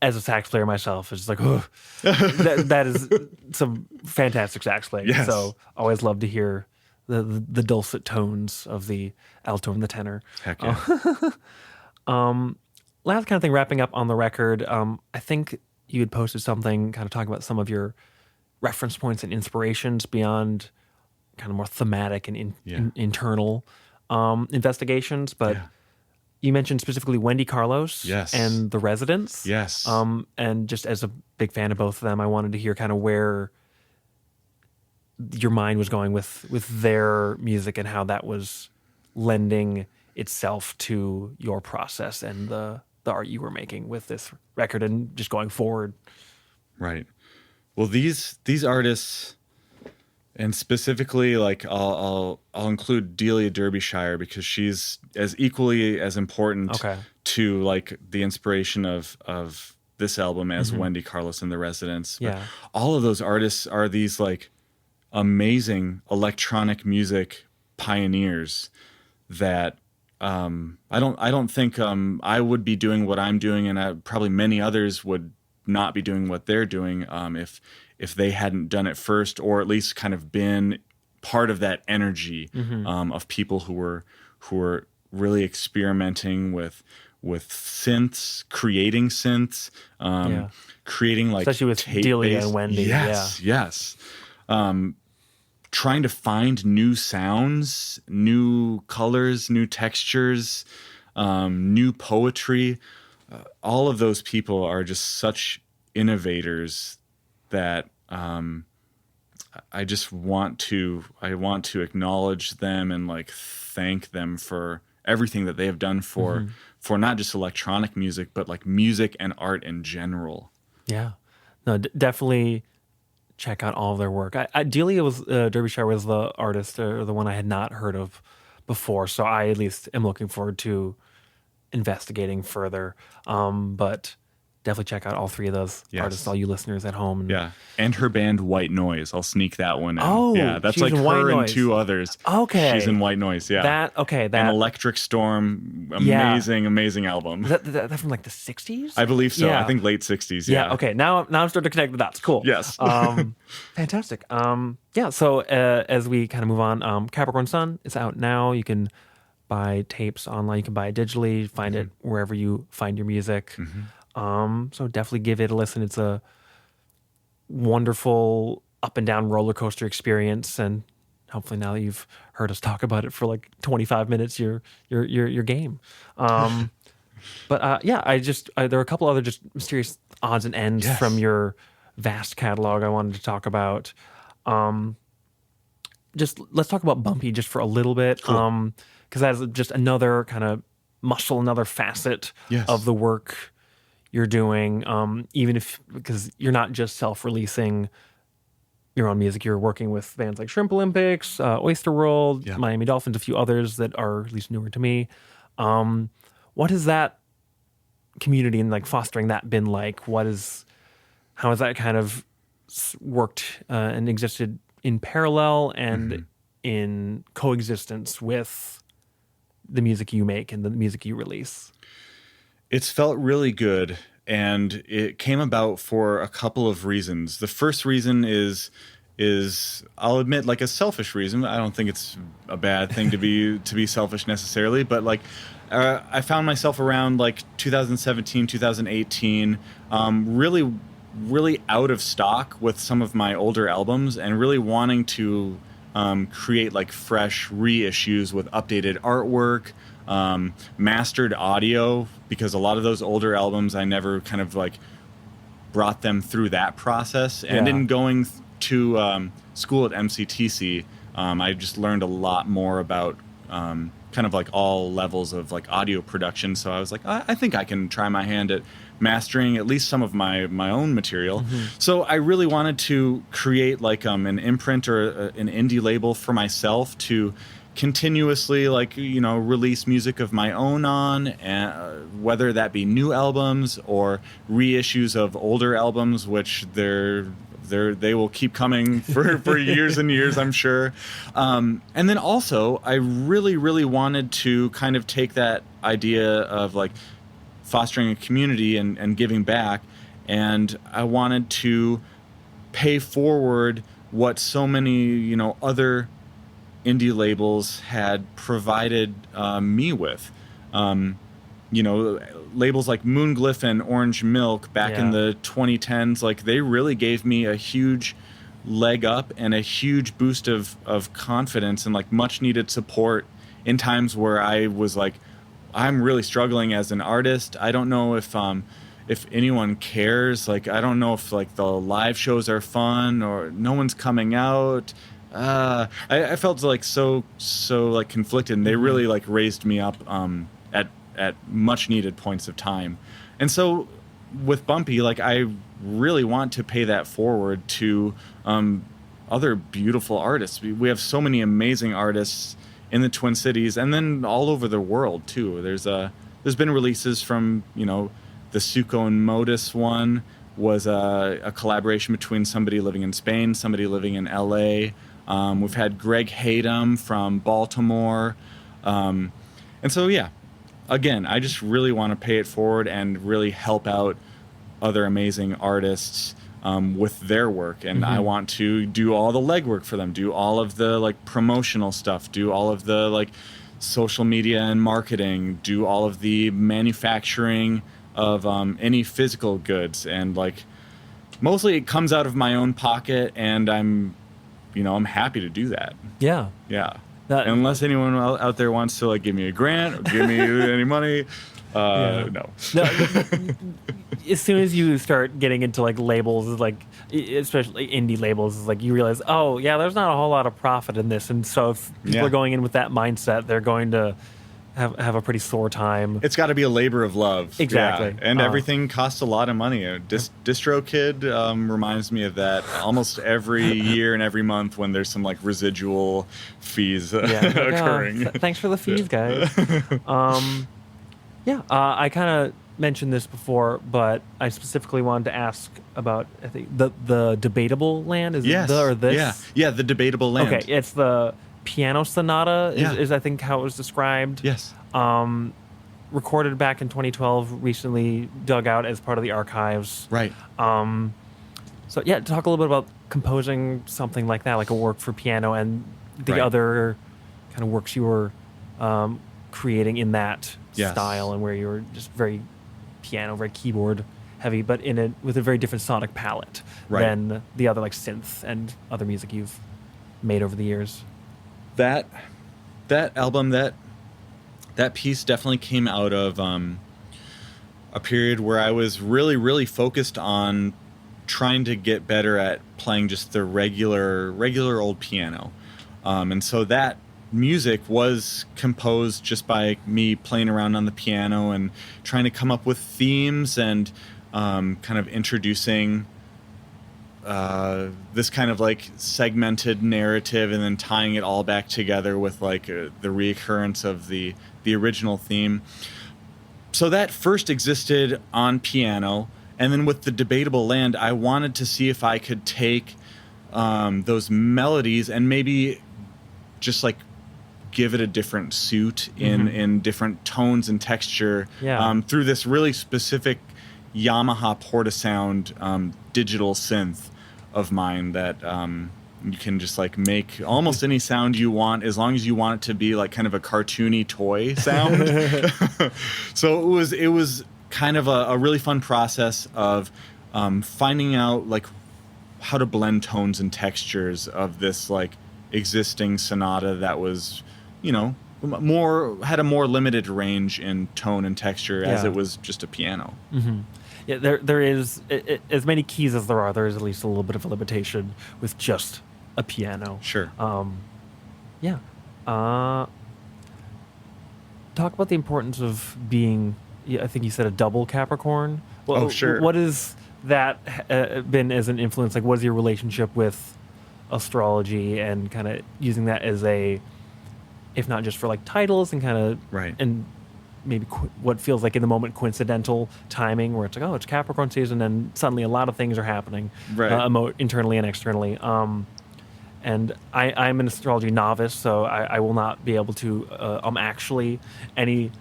A: as a sax player myself, it's just like, oh, that is some fantastic sax playing.
B: Yes.
A: So always love to hear the dulcet tones of the alto and the tenor.
B: Heck yeah.
A: Last kind of thing, wrapping up on the record, I think you had posted something kind of talking about some of your reference points and inspirations beyond kind of more thematic and internal investigations, but
B: Yeah.
A: you mentioned specifically Wendy Carlos
B: Yes.
A: and The Residents.
B: Yes.
A: And just as a big fan of both of them, I wanted to hear kind of where your mind was going with their music and how that was lending itself to your process and the art you were making with this record and just going forward.
B: Right. Well, these artists, and specifically, like I'll include Delia Derbyshire because she's as equally as important
A: Okay.
B: to like the inspiration of this album as Wendy Carlos and The Residents. But
A: Yeah.
B: all of those artists are these like amazing electronic music pioneers that I don't think I would be doing what I'm doing, and probably many others would not be doing what they're doing if they hadn't done it first, or at least kind of been part of that energy of people who were really experimenting with synths, creating synths, creating like
A: Especially with
B: tape-based-
A: Delia and Wendy,
B: Yes. Trying to find new sounds, new colors, new textures, new poetry. All of those people are just such innovators that I just want to acknowledge them and like thank them for everything that they have done for not just electronic music, but like music and art in general.
A: Yeah. No, definitely check out all of their work. Delia Derbyshire was the artist or the one I had not heard of before, so I at least am looking forward to investigating further. But definitely check out all three of those
B: Yes.
A: artists, all you listeners at home.
B: Yeah. And her band White Noise. I'll sneak that one in.
A: Oh,
B: yeah. That's
A: she's
B: like
A: in White
B: her and
A: Noise.
B: two others.
A: Okay.
B: She's in White Noise. Yeah.
A: That
B: and Electric Storm.
A: Yeah.
B: Amazing album.
A: that from like the 60s?
B: I believe so.
A: Yeah.
B: I think late 60s.
A: Yeah.
B: Yeah.
A: Okay. Now I'm starting to connect the dots. Cool.
B: Yes.
A: Fantastic. Yeah. So as we kind of move on, Capricorn Sun is out now. You can buy tapes online. You can buy it digitally. Find it wherever you find your music. So definitely give it a listen. It's a wonderful up and down roller coaster experience, and hopefully now that you've heard us talk about it for like 25 minutes, you're game. But yeah, there are a couple other just mysterious odds and ends
B: Yes.
A: from your vast catalog I wanted to talk about. Just let's talk about Bumpy just for a little bit,
B: Cool.
A: because that's just another kind of muscle, another facet
B: Yes.
A: of the work you're doing. Because you're not just self-releasing your own music, you're working with bands like Shrimp Olympics, Oyster World,
B: Yeah.
A: Miami Dolphins, a few others that are at least newer to me. What has that community and like fostering that been like? How has that kind of worked and existed in parallel and in coexistence with the music you make and the music you release?
B: It's felt really good, and it came about for a couple of reasons. The first reason is is, I'll admit, like a selfish reason. I don't think it's a bad thing to be selfish necessarily, but like I found myself around like 2017, 2018, really out of stock with some of my older albums, and really wanting to create like fresh reissues with updated artwork, mastered audio, because a lot of those older albums I never kind of like brought them through that process. And in going to school at MCTC, I just learned a lot more about kind of like all levels of like audio production. So I was like, I think I can try my hand at mastering at least some of my own material. So I really wanted to create like an imprint or an indie label for myself to continuously like, you know, release music of my own on, whether that be new albums or reissues of older albums, which they will keep coming for years and years, I'm sure. And then also, I really wanted to kind of take that idea of like fostering a community and giving back, and I wanted to pay forward what so many, you know, other indie labels had provided me with. You know, labels like Moonglyph and Orange Milk back in the 2010s, like they really gave me a huge leg up and a huge boost of confidence and like much needed support in times where I was like, I'm really struggling as an artist. I don't know if anyone cares. Like, I don't know if like the live shows are fun or no one's coming out. I felt like so like conflicted, and they really like raised me up at much needed points of time. And so with Bumpy, like I really want to pay that forward to other beautiful artists. We have so many amazing artists in the Twin Cities and then all over the world too. There's been releases from, you know, the Suko and Modus one was a collaboration between somebody living in Spain, somebody living in LA. We've had Greg Haydam from Baltimore. And so, yeah, again, I just really want to pay it forward and really help out other amazing artists with their work. And I want to do all the legwork for them, do all of the like promotional stuff, do all of the like social media and marketing, do all of the manufacturing of any physical goods. And like mostly it comes out of my own pocket, and I'm happy to do that. Yeah. Unless anyone out there wants to like give me a grant or give me any money, no.
A: As soon as you start getting into like labels, like especially indie labels, is like you realize, oh yeah, there's not a whole lot of profit in this, and so if people are going in with that mindset, they're going to have a pretty sore time.
B: It's got to be a labor of love.
A: Exactly.
B: Yeah. And everything costs a lot of money. DistroKid reminds me of that almost every year and every month when there's some like residual fees occurring.
A: Thanks for the fees, guys. I kind of mentioned this before, but I specifically wanted to ask about, I think, the Debatable Land. Is it the or this?
B: Yeah, the Debatable Land.
A: Okay, it's the Piano Sonata is I think how it was described.
B: Yes.
A: Recorded back in 2012, recently dug out as part of the archives.
B: Right.
A: So yeah, talk a little bit about composing something like that, like a work for piano, and the other kind of works you were creating in that style, and where you were just very piano, very keyboard heavy, but with a very different sonic palette than the other like synth and other music you've made over the years.
B: That album, that piece definitely came out of a period where I was really focused on trying to get better at playing just the regular old piano. And so that music was composed just by me playing around on the piano and trying to come up with themes and kind of introducing this kind of like segmented narrative, and then tying it all back together with like the reoccurrence of the original theme. So that first existed on piano, and then with the Debatable Land, I wanted to see if I could take those melodies and maybe just like give it a different suit in different tones and texture through this really specific Yamaha Portasound digital synth of mine that You can just like make almost any sound you want as long as you want it to be like kind of a cartoony toy sound. So it was kind of a really fun process of finding out like how to blend tones and textures of this like existing sonata that was, you know, had a more limited range in tone and texture as
A: Yeah.
B: it was just a piano.
A: Yeah, there is as many keys as there are. There is at least a little bit of a limitation with just a piano.
B: Sure.
A: Yeah. Talk about the importance of being. Yeah, I think you said a double Capricorn. Well,
B: Oh, sure.
A: What has that been as an influence? Like, what is your relationship with astrology and kind of using that as a, if not just for like titles and kind of
B: Right.
A: and maybe what feels like in the moment coincidental timing where it's like, oh, it's Capricorn season and suddenly a lot of things are happening
B: Right.
A: internally and externally. And I'm an astrology novice, so I will not be able to actually any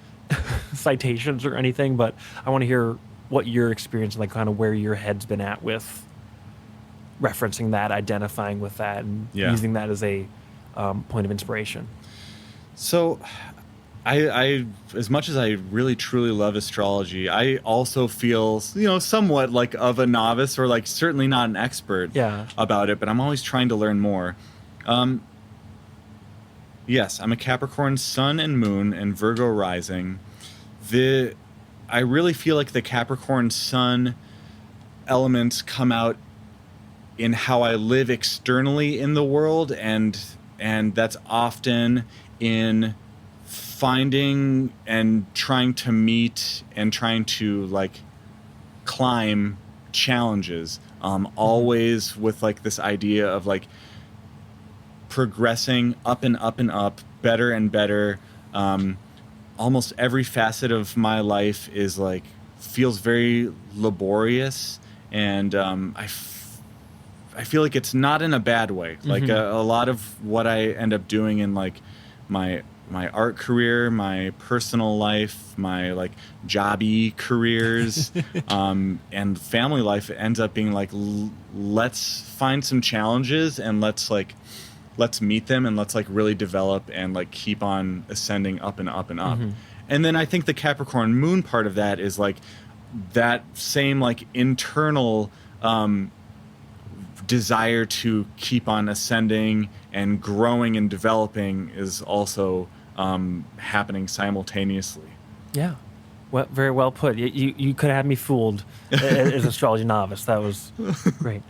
A: citations or anything, but I want to hear what your experience, like kind of where your head's been at with referencing that, identifying with that, and
B: Yeah.
A: using that as a point of inspiration.
B: So, I as much as I really truly love astrology, I also feel, you know, somewhat like of a novice or like certainly not an expert
A: Yeah.
B: about it, but I'm always trying to learn more. Yes, I'm a Capricorn sun and moon and Virgo rising. I really feel like the Capricorn sun elements come out in how I live externally in the world, and that's often in finding and trying to meet and trying to like climb challenges, always with like this idea of like progressing up and up and up, better and better. Almost every facet of my life is like feels very laborious, and I feel like it's not in a bad way. Like a lot of what I end up doing in like my art career, my personal life, my like jobby careers, and family life, it ends up being like let's find some challenges and let's meet them and let's like really develop and like keep on ascending up and up and up. And then I think the Capricorn moon part of that is like that same like internal desire to keep on ascending and growing and developing is also happening simultaneously.
A: Yeah. Well, very well put. You could have had me fooled as astrology novice. That was great.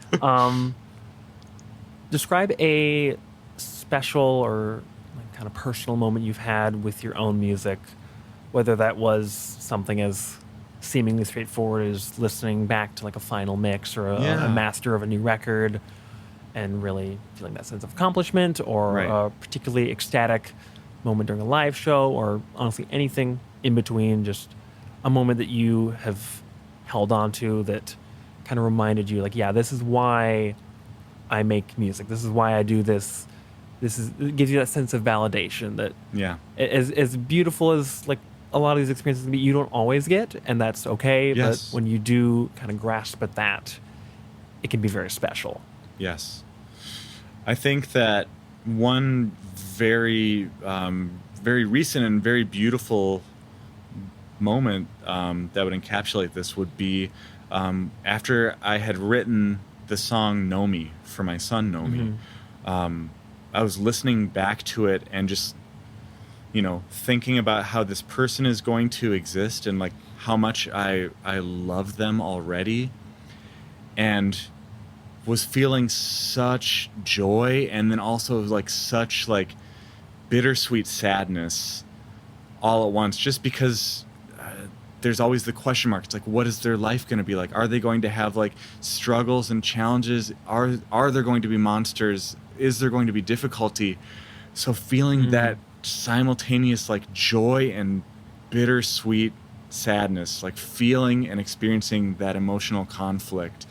A: Describe a special or like kind of personal moment you've had with your own music, whether that was something as seemingly straightforward as listening back to like a final mix or a master of a new record and really feeling that sense of accomplishment, or
B: Right.
A: a particularly ecstatic moment during a live show, or honestly anything in between, just a moment that you have held on to that kind of reminded you like, yeah, this is why I make music. This is why I do this. It gives you that sense of validation that
B: Yeah.
A: as beautiful as like a lot of these experiences can be, you don't always get, and that's okay.
B: Yes.
A: But when you do kind of grasp at that, it can be very special.
B: Yes. I think that one very, very recent and very beautiful moment that would encapsulate this would be after I had written the song Nomi for my son Nomi. I was listening back to it and just, you know, thinking about how this person is going to exist and like how much I love them already, and was feeling such joy and then also like such like bittersweet sadness all at once, just because there's always the question mark. It's like, what is their life going to be like? Are they going to have like struggles and challenges? Are there going to be monsters? Is there going to be difficulty? So feeling that simultaneous like joy and bittersweet sadness, like feeling and experiencing that emotional conflict,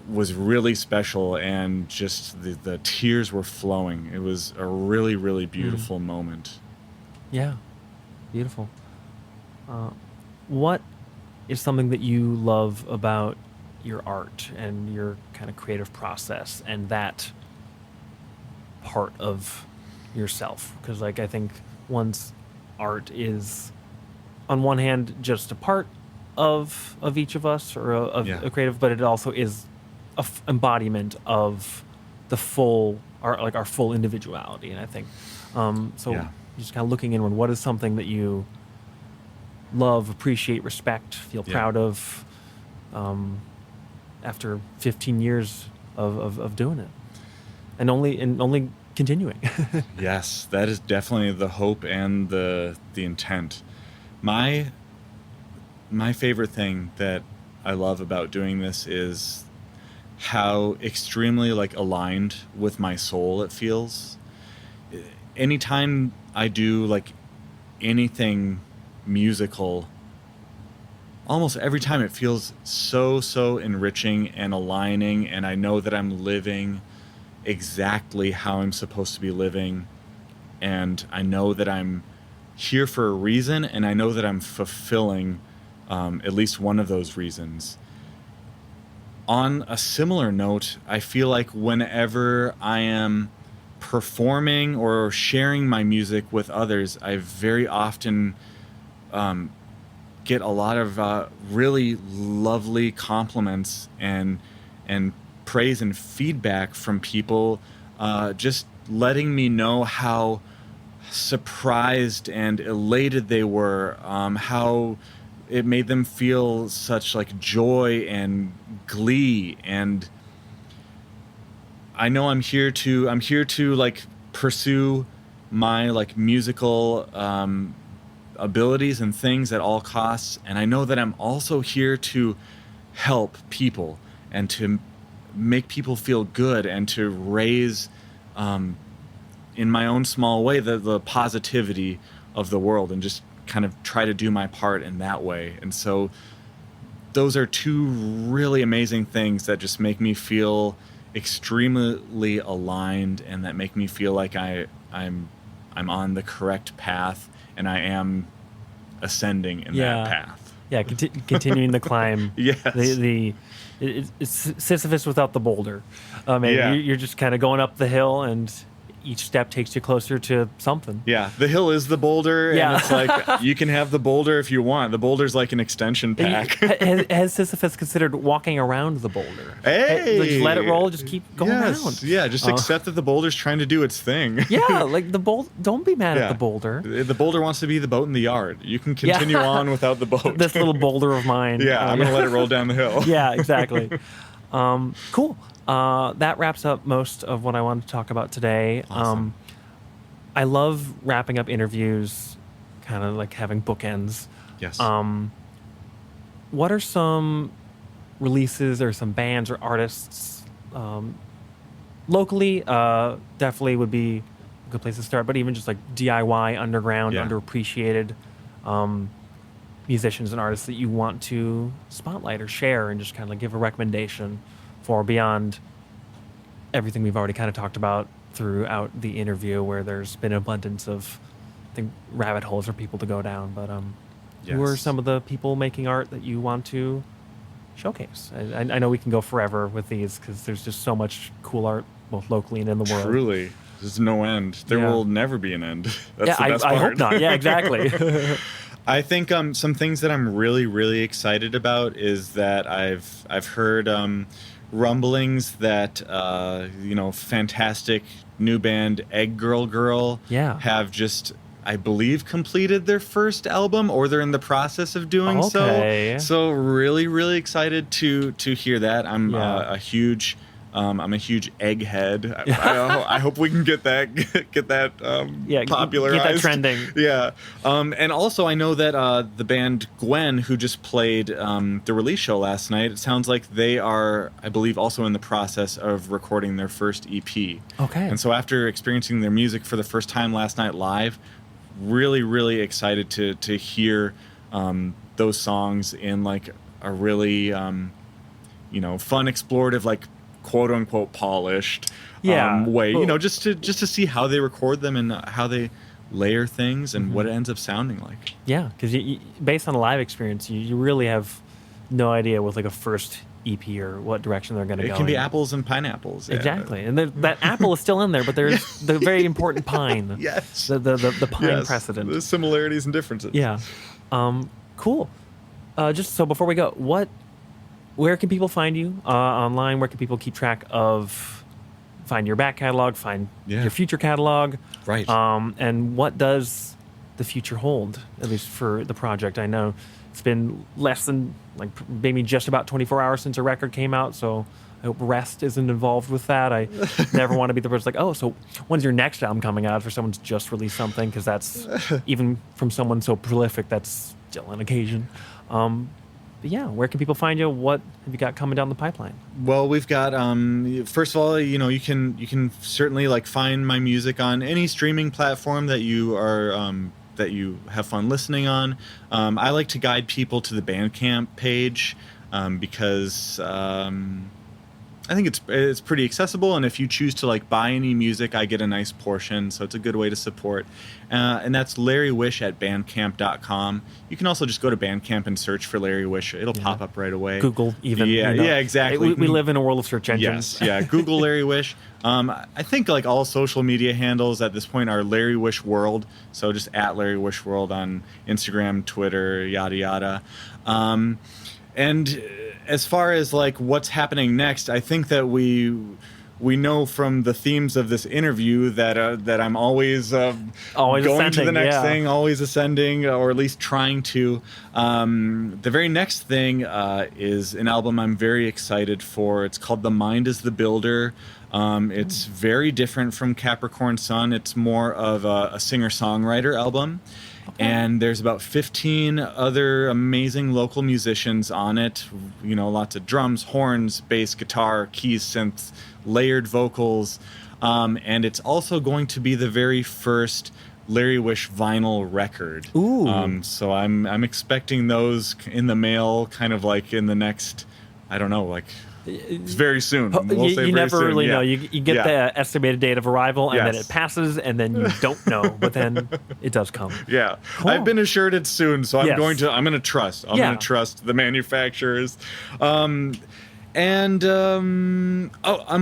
B: was really special, and just the tears were flowing. It was a really, really beautiful moment.
A: Yeah, beautiful. What is something that you love about your art and your kind of creative process, and that part of yourself, because like I think one's art is on one hand just a part of each of us, or of
B: Yeah.
A: a creative, but it also is a embodiment of the full our full individuality. And I think so
B: Yeah.
A: just kind of looking inward, what is something that you love, appreciate, respect, feel
B: Yeah.
A: proud of after 15 years of doing it, and only continuing.
B: Yes, that is definitely the hope and the intent. My favorite thing that I love about doing this is how extremely like aligned with my soul it feels. Anytime I do like anything musical, almost every time it feels so enriching and aligning, and I know that I'm living exactly how I'm supposed to be living, and I know that I'm here for a reason, and I know that I'm fulfilling at least one of those reasons. On a similar note, I feel like whenever I am performing or sharing my music with others, I very often get a lot of really lovely compliments and praise and feedback from people, just letting me know how surprised and elated they were, how it made them feel such like joy and glee. And I know I'm here to like pursue my like musical abilities and things at all costs, and I know that I'm also here to help people and to make people feel good, and to raise in my own small way the positivity of the world, and just kind of try to do my part in that way. And so those are two really amazing things that just make me feel extremely aligned, and that make me feel like I'm on the correct path, and I am ascending in that path.
A: Yeah, continuing the climb.
B: Yes.
A: It's Sisyphus without the boulder. Maybe
B: Yeah.
A: you're just kind of going up the hill, and each step takes you closer to something.
B: Yeah, the hill is the boulder,
A: Yeah.
B: and it's like you can have the boulder if you want. The boulder's like an extension pack.
A: Has Sisyphus considered walking around the boulder?
B: Hey!
A: Like, just let it roll, just keep going
B: Yes.
A: around.
B: Yeah, just accept that the boulder's trying to do its thing.
A: Yeah, like don't be mad
B: Yeah.
A: at the boulder.
B: The boulder wants to be the boat in the yard. You can continue on without the boat.
A: This little boulder of mine.
B: Yeah, I'm going to let it roll down the hill.
A: Yeah, exactly. Cool. That wraps up most of what I wanted to talk about today.
B: Awesome.
A: I love wrapping up interviews, kind of like having bookends.
B: Yes.
A: What are some releases or some bands or artists locally? Definitely would be a good place to start, but even just like DIY, underground,
B: Yeah.
A: underappreciated musicians and artists that you want to spotlight or share, and just kind of like give a recommendation for, beyond everything we've already kind of talked about throughout the interview, where there's been an abundance of, I think, rabbit holes for people to go down. But who are
B: Yes.
A: some of the people making art that you want to showcase? I know we can go forever with these, because there's just so much cool art, both locally and in the world.
B: Truly. There's no end. There
A: Yeah.
B: will never be an end. That's
A: Yeah,
B: the best
A: I
B: part.
A: hope not. Yeah, exactly.
B: I think some things that I'm really excited about is that I've heard rumblings that fantastic new band Egg Girl Girl
A: Yeah.
B: have just, I believe, completed their first album, or they're in the process of doing
A: Okay.
B: so. So really excited to hear that. I'm
A: Yeah.
B: a huge egghead. I hope we can get that
A: Yeah,
B: popularized.
A: get that trending.
B: Yeah. And also, I know that the band Gwen, who just played the release show last night, it sounds like they are, I believe, also in the process of recording their first EP.
A: Okay.
B: And so after experiencing their music for the first time last night live, really excited to hear those songs in like a really fun, explorative, like quote unquote polished way.
A: Well-
B: Just to see how they record them and how they layer things and what it ends up sounding like.
A: Yeah, because based on a live experience, you really have no idea with like a first EP or what direction they're going to go.
B: It can be
A: in.
B: apples and pineapples. Yeah.
A: Exactly, and that apple is still in there, but there's the very important pine.
B: Yes.
A: The pine
B: Yes.
A: precedent.
B: The similarities and differences.
A: Yeah. Cool. Just so before we go, where can people find you online? Where can people keep track of, find your back catalog, find your future catalog?
B: Right.
A: And what does the future hold, at least for the project? I know it's been less than, like, maybe just about 24 hours since a record came out, so I hope rest isn't involved with that. I never want to be the person like, oh, so when's your next album coming out, for someone's just released something? Because that's, even from someone so prolific, that's still an occasion. But yeah, where can people find you? What have you got coming down the pipeline?
B: Well, we've got first of all, you can certainly like find my music on any streaming platform that you are that you have fun listening on. I like to guide people to the Bandcamp page because I think it's pretty accessible, and if you choose to like buy any music, I get a nice portion, so it's a good way to support. And that's Larry Wish at Bandcamp.com. You can also just go to Bandcamp and search for Larry Wish; it'll pop up right away.
A: Google even.
B: Yeah, yeah, exactly.
A: We live in a world of search engines.
B: Yes, yeah. Google Larry Wish. I think like all social media handles at this point are Larry Wish World, so just at Larry Wish World on Instagram, Twitter, yada yada. And as far as like what's happening next, I think that we know from the themes of this interview that I'm always going
A: ascending,
B: to the next thing, always ascending, or at least trying to. The very next thing is an album I'm very excited for. It's called The Mind is the Builder. It's very different from Capricorn Sun. It's more of a singer-songwriter album. And there's about 15 other amazing local musicians on it. You know, lots of drums, horns, bass, guitar, keys, synths, layered vocals. And it's also going to be the very first Larry Wish vinyl record.
A: Ooh.
B: So I'm expecting those in the mail kind of like in the next, I don't know, like it's very soon. We'll say
A: you
B: very
A: never
B: soon.
A: really
B: Yeah.
A: know. You get the estimated date of arrival, and then
B: Yes.
A: it passes, and then you don't know, but then it does come.
B: Yeah,
A: Cool.
B: I've been assured it's soon, so I'm
A: Yes.
B: going to trust. I'm
A: Yeah.
B: going to trust the manufacturers. I'm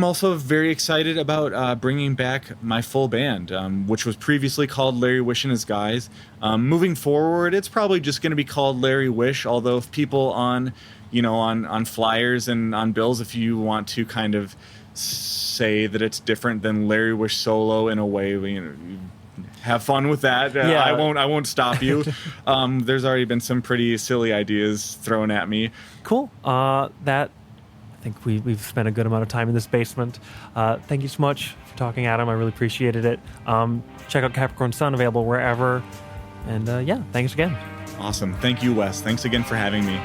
B: also very excited about bringing back my full band, which was previously called Larry Wish and His Guys. Moving forward, it's probably just going to be called Larry Wish. Although if people on flyers and on bills, if you want to kind of say that it's different than Larry Wish Solo in a way, you have fun with that.
A: Yeah.
B: I won't stop you. There's already been some pretty silly ideas thrown at me.
A: Cool. I think we've spent a good amount of time in this basement. Thank you so much for talking, Adam. I really appreciated it. Check out Capricorn Sun, available wherever. And thanks again.
B: Awesome. Thank you, Wes. Thanks again for having me.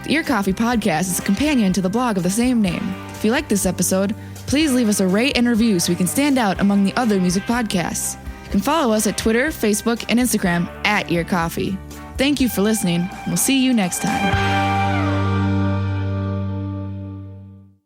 C: The Ear Coffee Podcast is a companion to the blog of the same name. If you like this episode, please leave us a rate and review so we can stand out among the other music podcasts. You can follow us at Twitter, Facebook, and Instagram at Ear Coffee. Thank you for listening, and we'll see you next time.